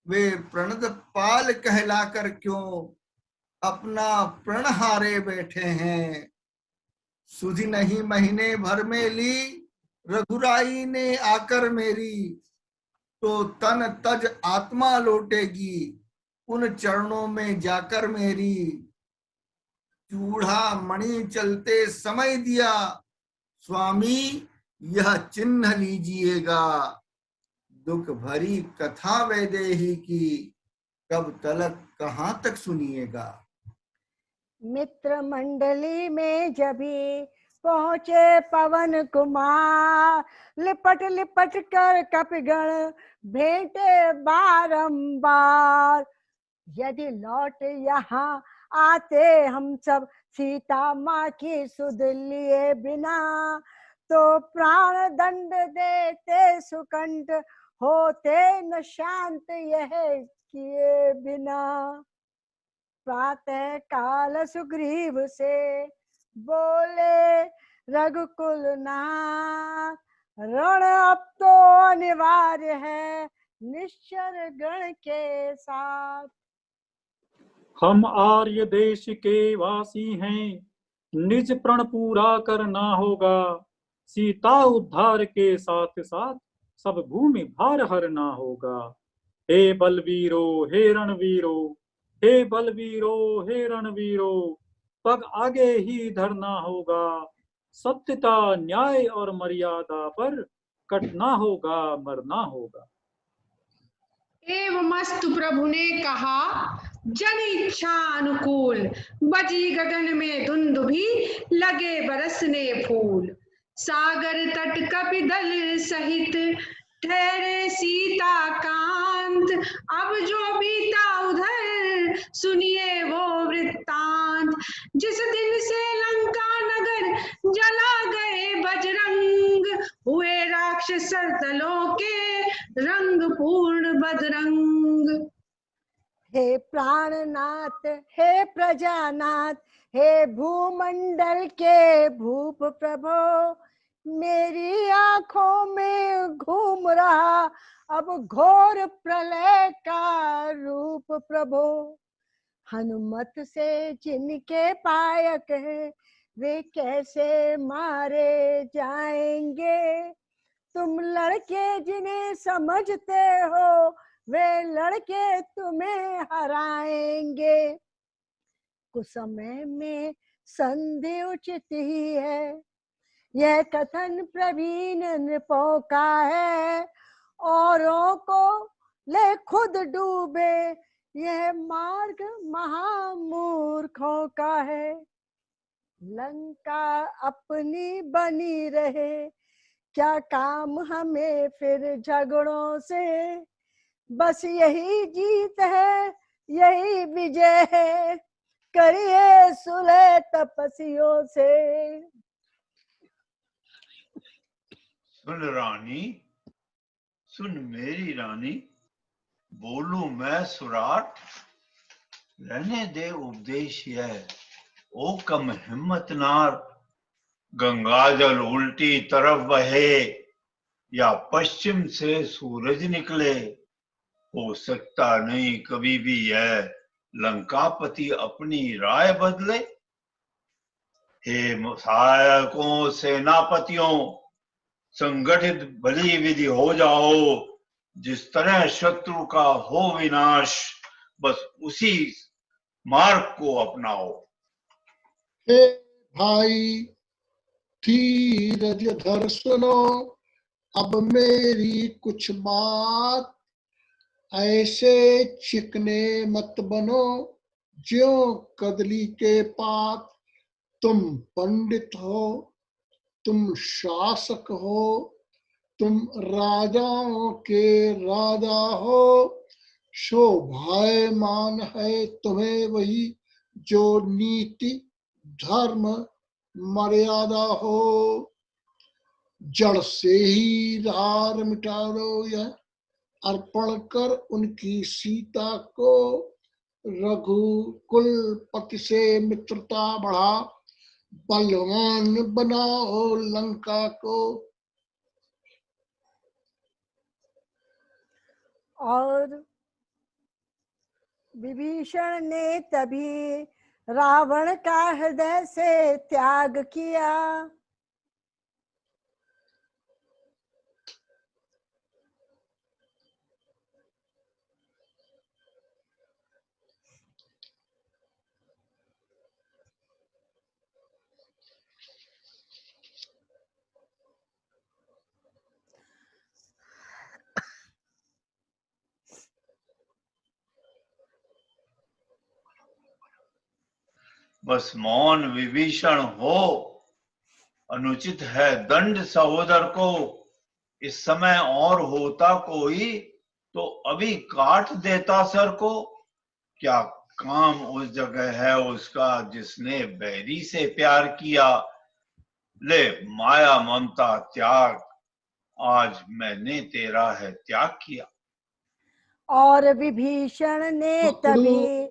वे प्रणत पाल कहलाकर क्यों अपना प्रण हारे बैठे हैं। सुधि नहीं महीने भर में ली, रघुराई ने आकर मेरी। तो तन तज आत्मा लौटेगी, उन चरणों में जाकर मेरी। चूड़ा मणि चलते समय दिया, स्वामी यह चिन्ह लीजिएगा। दुख भरी कथा वैदेही की, कब तलक कहाँ तक सुनिएगा। मित्र मंडली में जभी पहुंचे पवन कुमार, लिपट लिपट कर कपिगण भेंटे बारंबार। यदि लौट यहाँ आते हम सब सीता माँ की सुध लिए बिना, तो प्राण दंड देते सुकंठ होते न शांत यह किए बिना। प्रातः काल सुग्रीव से बोले रघुकुल नाथ, रण अब तो अनिवार्य है निश्चर गण के साथ। हम आर्य देश के वासी हैं, निज प्रण पूरा करना होगा। सीता उद्धार के साथ साथ सब भूमि भार हरना होगा। हे बलवीरो हे रणवीरो, हे बलवीरो हे रणवीरो, पग आगे ही धरना होगा। सत्यता न्याय और मर्यादा पर कटना होगा मरना होगा। एवमस्तु प्रभु ने कहा जन इच्छा अनुकूल, बजी गगन में धुंध भी लगे बरसने फूल। सागर तट कपिदल सहित ठहरे सीता कांत, अब जो बीता उधर सुनिए वो वृत्तांत। जिस दिन से लंका नगर जला गए बजरंग, हुए राक्षस दलों के रंग पूर्ण बदरंग। हे प्राणनाथ हे प्रजानाथ, हे भूमंडल के भूप प्रभो, मेरी आंखों में घूम रहा अब घोर प्रलय का रूप प्रभो। हनुमत से जिनके पायक है, वे कैसे मारे जाएंगे। तुम लड़के जिन्हें समझते हो, वे लड़के तुम्हें हराएंगे। कुछ समय में संधि उचित ही है, यह कथन प्रवीण नृपों का है। औरों को ले खुद डूबे, यह मार्ग महामूर्खों का है। लंका अपनी बनी रहे, क्या काम हमें फिर झगड़ों से। बस यही जीत है यही विजय है, करिए सुलह तपस्वियों से। सुन रानी, सुन मेरी रानी, बोलूं मैं सुराट, रहने दे उपदेश यह, ओ कम हिम्मत नार। गंगाजल उल्टी तरफ बहे, या पश्चिम से सूरज निकले, हो सकता नहीं कभी भी यह लंकापति अपनी राय बदले। हे सहायकों, सेनापतियों, संगठित भली विधि हो जाओ। जिस तरह शत्रु का हो विनाश, बस उसी मार्ग को अपनाओ। हे भाई धीरज धर सुनो, अब मेरी कुछ बात। ऐसे चिकने मत बनो ज्यों कदली के पात। तुम पंडित हो, तुम शासक हो, तुम राजाओं के राजा हो। शोभायमान है तुम्हें वही जो नीति धर्म मर्यादा हो। जड़ से ही रार मिटा दो यह अर्पण कर उनकी सीता को। रघुकुल पति से मित्रता बढ़ा, बलवान बनाओ लंका को। और विभीषण ने तभी रावण का हृदय से त्याग किया। बस मौन विभीषण हो, अनुचित है दंड सहोदर को। इस समय और होता कोई तो अभी काट देता सर को। क्या काम उस जगह है उसका जिसने बैरी से प्यार किया। ले माया ममता त्याग, आज मैंने तेरा है त्याग किया। और विभीषण ने तभी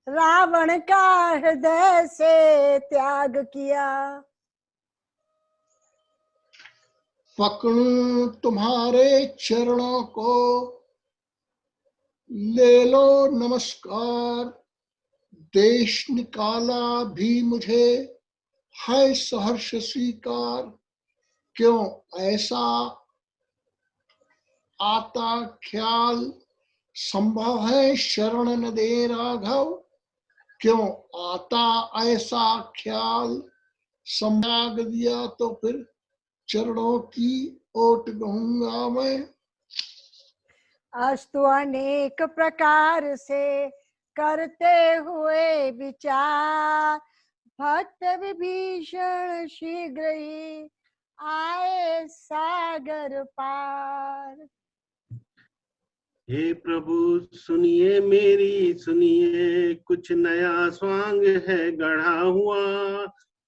रावण का हृदय से त्याग किया। पकड़ूं तुम्हारे चरणों को, ले लो नमस्कार। देश निकाला भी मुझे है सहर्ष स्वीकार। क्यों ऐसा आता ख्याल, संभव है शरण न दे राघव। क्यों आता ऐसा ख्याल, संभाग दिया तो फिर चरणों की ओट कहूंगा मैं। अस्तु अनेक प्रकार से करते हुए विचार, भक्त विभीषण शीघ्र ही आए सागर पार। हे प्रभु सुनिए मेरी सुनिए, कुछ नया स्वांग है गढ़ा हुआ।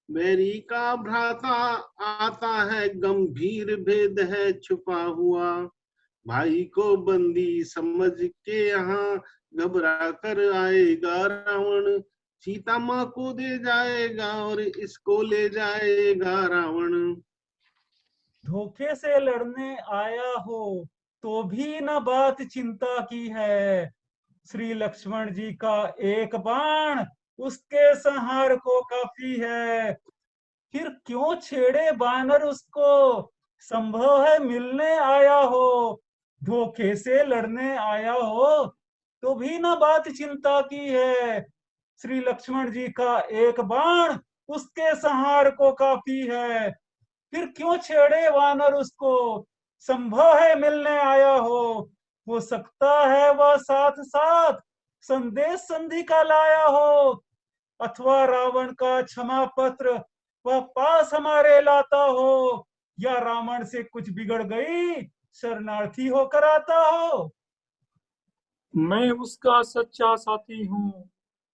बैरी का भ्राता आता है, गंभीर भेद है छुपा हुआ। भाई को बंदी समझ के यहाँ घबरा कर आएगा रावण। सीता माँ को दे जाएगा और इसको ले जाएगा रावण। धोखे से लड़ने आया हो तो भी न बात चिंता की है। श्री लक्ष्मण जी का एक बाण उसके संहार को काफी है। फिर क्यों छेड़े बानर उसको, संभव है मिलने आया हो। धोखे से लड़ने आया हो तो भी न बात चिंता की है। श्री लक्ष्मण जी का एक बाण उसके संहार को काफी है। फिर क्यों छेड़े वानर उसको, संभव है मिलने आया हो सकता है वह साथ साथ संदेश संधि का लाया हो। अथवा रावण का क्षमा पत्र वह पास हमारे लाता हो, या रावण से कुछ बिगड़ गई शरणार्थी होकर आता हो। मैं उसका सच्चा साथी हूँ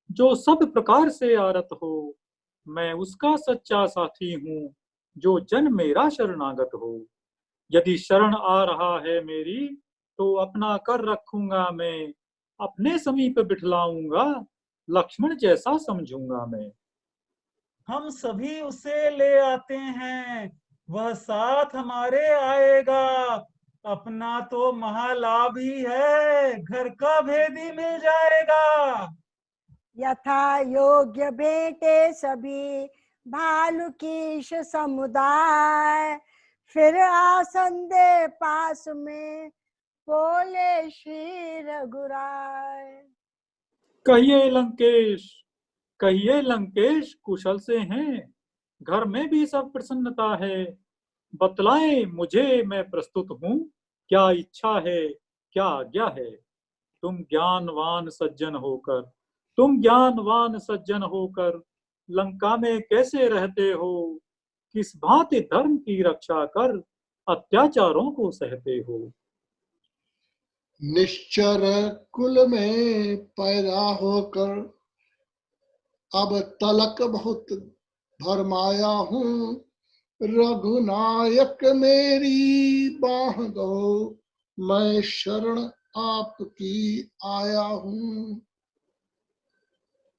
जो सब प्रकार से आरत हो। मैं उसका सच्चा साथी हूँ जो जन मेरा शरणागत हो। यदि शरण आ रहा है मेरी तो अपना कर रखूंगा मैं। अपने समीप बिठलाऊंगा, लक्ष्मण जैसा समझूंगा मैं। हम सभी उसे ले आते हैं, वह साथ हमारे आएगा। अपना तो महालाभ ही है, घर का भेदी मिल जाएगा। यथा योग्य भेंटे सभी भालू कीश समुदाय। फिर आसन दे पास में बोले श्री रघुराय। कहिए लंकेश कुशल से हैं, घर में भी सब प्रसन्नता है। बतलाएं मुझे, मैं प्रस्तुत हूँ, क्या इच्छा है, क्या आज्ञा है। तुम ज्ञानवान सज्जन होकर लंका में कैसे रहते हो, किस भांति धर्म की रक्षा कर अत्याचारों को सहते हो। निश्चर कुल में पैदा होकर अब तलक बहुत भरमाया हूँ। रघुनायक मेरी बाह दो, मैं शरण आपकी आया हूँ।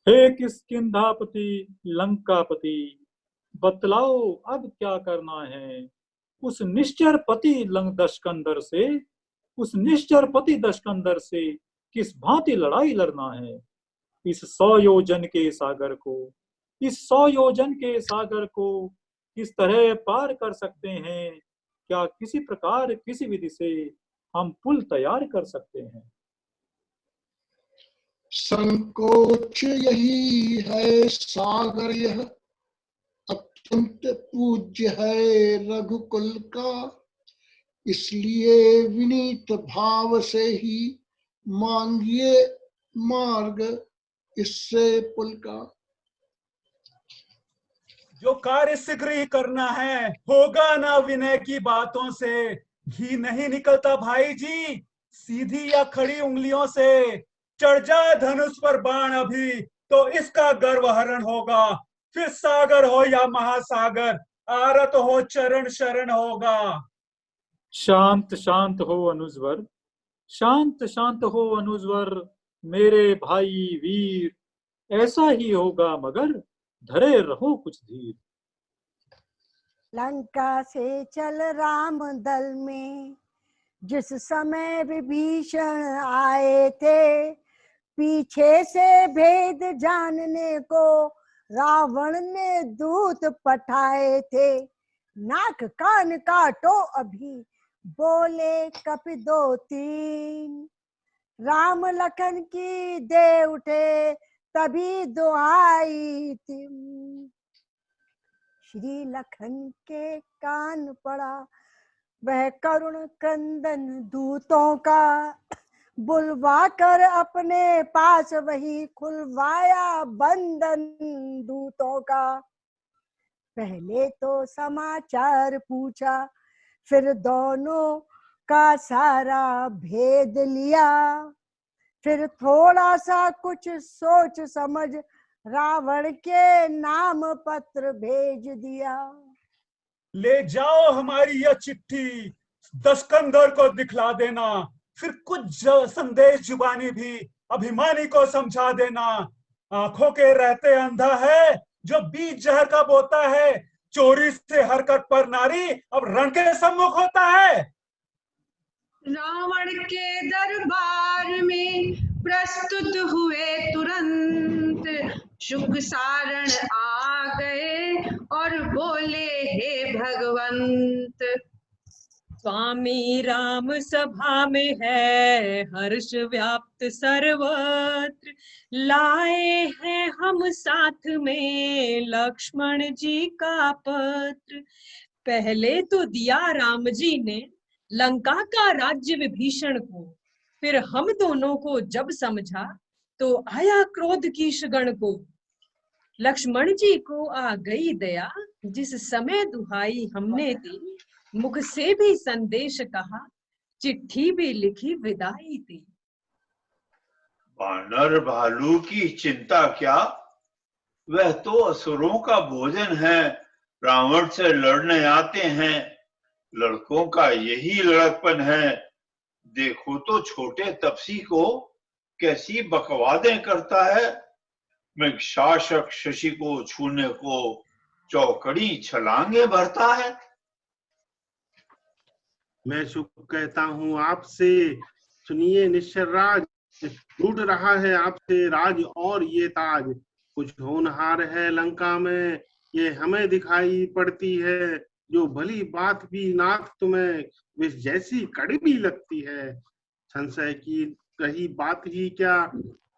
हे किष्किंधापति लंकापति, बतलाओ अब क्या करना है। उस निश्चर पति दशकंदर से किस भांति लड़ाई लड़ना है। इस 100 योजन के सागर को किस तरह पार कर सकते हैं। क्या किसी प्रकार किसी विधि से हम पुल तैयार कर सकते हैं। संकोच यही है सागर, यह अत्यंत पूज्य है रघुकुल का। इसलिए विनीत भाव से ही मांगिए मार्ग इससे पुल का। जो कार्य शीघ्र ही करना है, होगा ना विनय की बातों से। घी नहीं निकलता भाई जी सीधी या खड़ी उंगलियों से। चढ़ जाए धनुष पर बाण अभी तो इसका गर्व हरण होगा। फिर सागर हो या महासागर, आरत हो चरण शरण होगा। शांत शांत हो अनुजवर मेरे भाई वीर। ऐसा ही होगा मगर धरे रहो कुछ धीर। लंका से चल राम दल में जिस समय विभीषण आए थे। पीछे से भेद जानने को रावण ने दूत पठाए थे। नाक कान काटो अभी बोले कपि 2-3। राम लखन की दे उठे तभी दुहाई थी। श्री लखन के कान पड़ा वह करुण क्रंदन दूतों का। बुलवा कर अपने पास वही खुलवाया बंधन दूतों का। पहले तो समाचार पूछा फिर दोनों का सारा भेद लिया। फिर थोड़ा सा कुछ सोच समझ रावण के नाम पत्र भेज दिया। ले जाओ हमारी यह चिट्ठी दशकंदर को दिखला देना। फिर कुछ संदेश जुबानी भी अभिमानी को समझा देना। आंखों के रहते अंधा है जो बीज जहर का बोता है। चोरी से हरकत पर नारी अब रण के सम्मुख होता है। रावण के दरबार में प्रस्तुत हुए तुरंत। शुक सारण आ गए और बोले हे भगवंत। स्वामी राम सभा में है हर्ष व्याप्त सर्वत्र। लाए हैं हम साथ में लक्ष्मण जी का पत्र। पहले तो दिया राम जी ने लंका का राज्य विभीषण को। फिर हम दोनों को जब समझा तो आया क्रोध कीशगण को। लक्ष्मण जी को आ गई दया जिस समय दुहाई हमने दी। मुख से भी संदेश कहा चिट्ठी भी लिखी विदाई दी। वानर भालू की चिंता क्या, वह तो असुरों का भोजन है। रावण से लड़ने आते हैं, लड़कों का यही लड़कपन है। देखो तो छोटे तपसी को कैसी बकवादें करता है। मैं शासक शशि को छूने को चौकड़ी छलांगे भरता है। मैं शुभ कहता हूँ आपसे, सुनिए निश्चर राज, लूट रहा है आपसे राज और ये ताज। कुछ होनहार है लंका में, ये हमें दिखाई पड़ती है। जो भली बात भी नाथ तुम्हें विष जैसी कड़वी लगती है। संशय की कही बात ही क्या,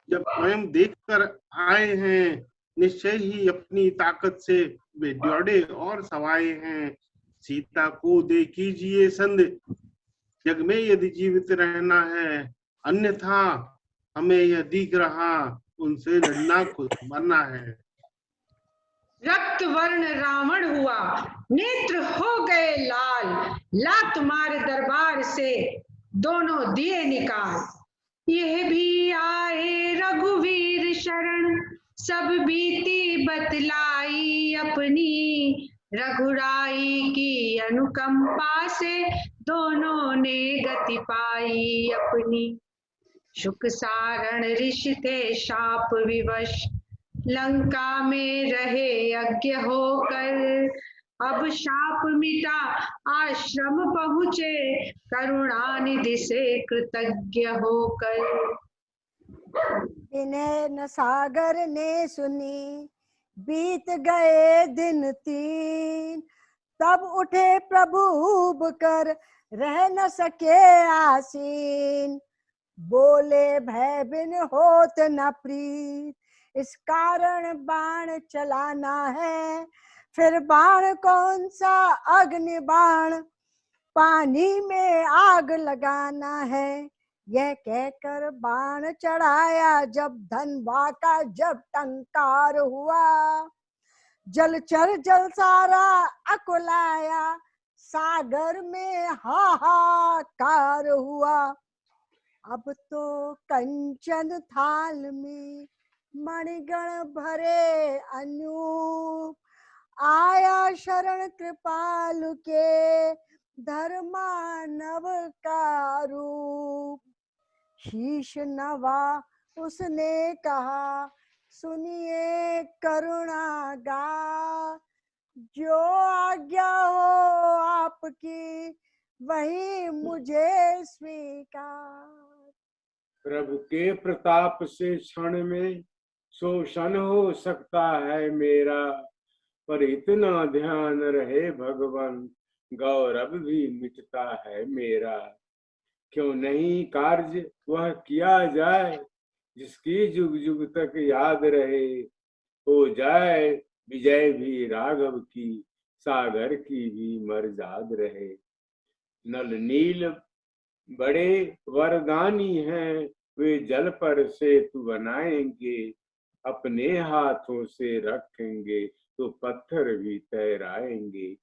जब स्वयं देखकर आए हैं। निश्चय ही अपनी ताकत से वे दौड़े और सवाए हैं। सीता को दे कीजिए संध, जग में यदि जीवित रहना है। अन्यथा हमें यह दिख रहा, उनसे लड़ना खुद मरना है। रक्त वर्ण रावण हुआ, नेत्र हो गए लाल। लात मार दरबार से दोनों दिए निकाल। यह भी आए रघुवीर शरण, सब बीती बतलाई अपनी। रघुराई की अनुकंपा से दोनों ने गति पाई अपनी। शुक सारण ऋषि थे शाप विवश, लंका में रहे यज्ञ होकर। अब शाप मिटा आश्रम पहुँचे, करुणानिधि से कृतज्ञ होकर। इन्हें न सागर ने सुनी, बीत गए दिन 3। तब उठे प्रभु ऊब कर, रह न सके आसीन। बोले भय बिन होत न प्रीत, इस कारण बाण चलाना है। फिर बाण कौन सा अग्नि बाण, पानी में आग लगाना है। यह कहकर बाण चढ़ाया, जब धनवा का जब टंकार हुआ। जलचर जल सारा अकुलाया, सागर में हाहाकार हुआ। अब तो कंचन थाल में मणिगण भरे अनूप। आया शरण कृपालु के, धर्मानव का रूप। शीश नवा उसने कहा, सुनिए करुणा गा। जो आज्ञा हो आपकी, वही मुझे स्वीकार। प्रभु के प्रताप से क्षण में शोषण हो सकता है मेरा। पर इतना ध्यान रहे भगवान, गौरव भी मिटता है मेरा। क्यों नहीं कार्य वह किया जाए, जिसकी जुग जुग तक याद रहे। हो जाए विजय भी राघव की, सागर की भी मर्याद रहे। नल नील बड़े वरदानी हैं, वे जल पर सेतु बनाएंगे। अपने हाथों से रखेंगे तो पत्थर भी तैराएंगे।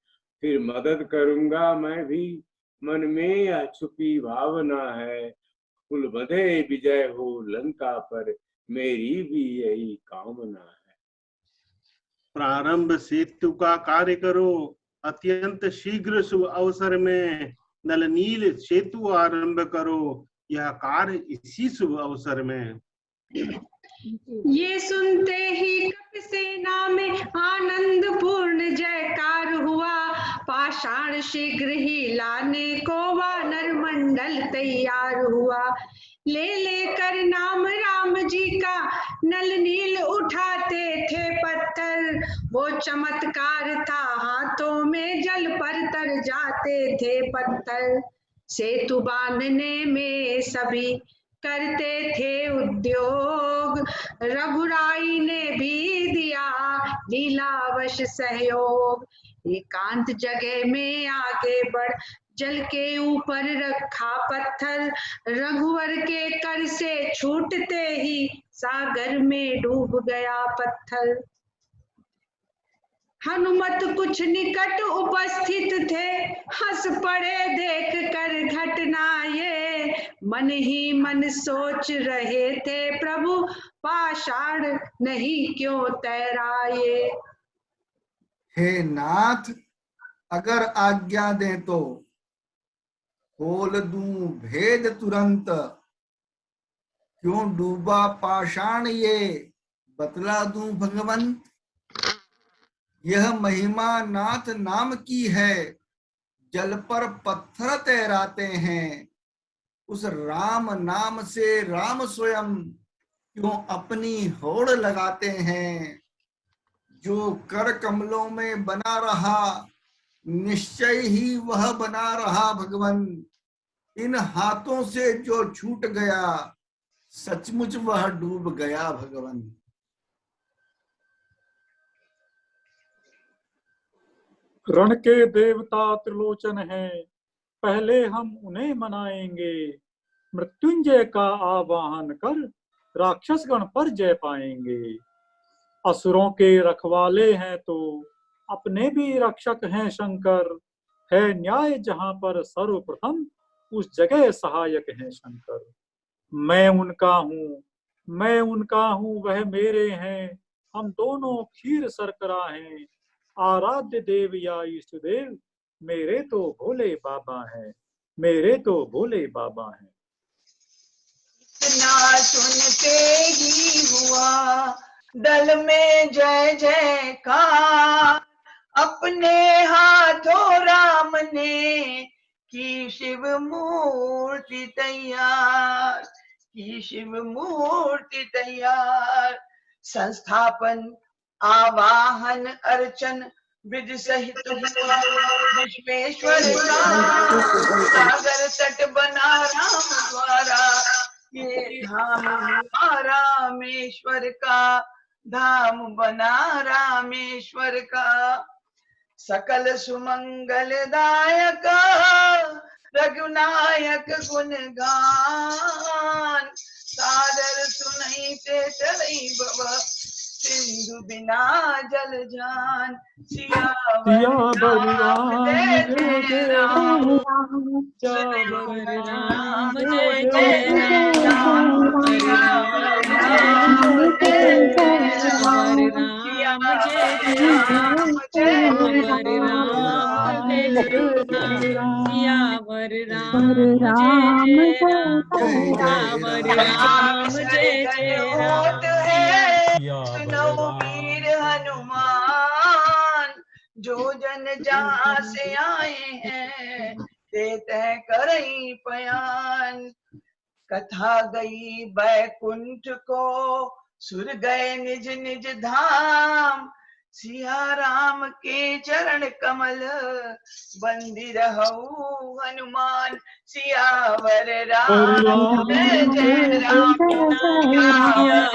फिर मदद करूंगा मैं भी, मन में यह छुपी भावना है। कुल बधे विजय हो लंका पर, मेरी भी यही कामना है। प्रारंभ सेतु का कार्य करो, अत्यंत शीघ्र शुभ अवसर में। नल नील सेतु आरंभ करो, यह कार्य इसी शुभ अवसर में। ये सुनते ही कप सेना में आनंद पूर्ण जयकार हुआ। पाषाण शीघ्र ही लाने को वानर मंडल तैयार हुआ। ले लेकर नाम राम जी का, नल नील उठाते थे पत्थर। वो चमत्कार था हाथों में, जल पर तर जाते थे पत्थर। सेतु बांधने में सभी करते थे उद्योग। रघुराई ने भी दिया लीलावश सहयोग। एकांत जगह में आगे बढ़, जल के ऊपर रखा पत्थर। रघुवर के कर से छूटते ही, सागर में डूब गया पत्थर। हनुमत कुछ निकट उपस्थित थे, हंस पड़े देख कर घटना ये। मन ही मन सोच रहे थे, प्रभु पाषाण नहीं क्यों तैराए। हे नाथ, अगर आज्ञा दें तो खोल दूं भेद तुरंत। क्यों डूबा पाषाण ये, बतला दूं भगवंत। यह महिमा नाथ नाम की है, जल पर पत्थर तैराते हैं। उस राम नाम से राम स्वयं क्यों अपनी होड़ लगाते हैं। जो कर कमलों में बना रहा निश्चय ही वह बना रहा भगवन। इन हाथों से जो छूट गया सचमुच वह डूब गया भगवन। रण के देवता त्रिलोचन हैं, पहले हम उन्हें मनाएंगे। मृत्युंजय का आवाहन कर राक्षसगण पर जय पाएंगे। असुरों के रखवाले हैं तो अपने भी रक्षक हैं शंकर। है न्याय जहां पर सर्वप्रथम उस जगह सहायक हैं शंकर। मैं उनका हूँ वह मेरे हैं। हम दोनों क्षीर शर्करा हैं। आराध्य देव या इष्ट देव मेरे तो भोले बाबा हैं। मेरे तो भोले बाबा हैं। इतना सुनते ही हुआ दल में जय जयकार। अपने हाथों राम ने की शिव मूर्ति तैयार, की शिव मूर्ति तैयार। संस्थापन आवाहन अर्चन विधि सहित हुआ विश्वेश्वर का। सागर तट बना राम द्वारा, ये धाम हुआ रामेश्वर का। धाम बना रामेश्वर का। सकल सुमंगलदायक रघुनायक गुण गान। सादर सुनैते चलई बब सिंधु बिना जल जान। सियावर राम जय जय राम, सियावर राम जय जय राम, राम जय जय राम, सियावर राम जय जय राम, सियावर राम जय जय राम, सियावर राम जय जय राम। सुनो वीर हनुमान, जो जन जहाँ से आए हैं देते हैं करई पयान। कथा गई बैकुंठ को सुर गए निज निज धाम। सिया राम के चरण कमल बंदी रहु हनुमान। सियावर राम जय जय राम, सियावर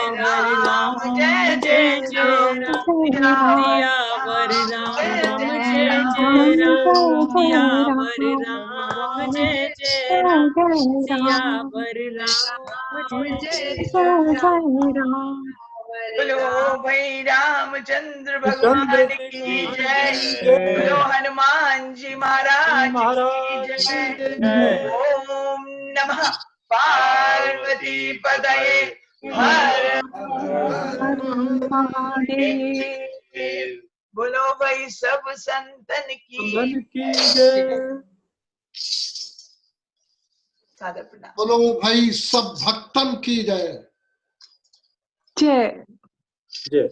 राम जय जय राम, सियावर राम जय जय राम, सियावर राम जय जय राम, सियावर राम जय जय राम। बोलो भाई रामचंद्र भगवान की जय। बोलो हनुमान जी महाराज की जय। ओम नमः पार्वती पतये हर महादेव। बोलो भाई सब संतन की जय। सादर प्रणाम। बोलो भाई सब भक्तन की जय। जय जय।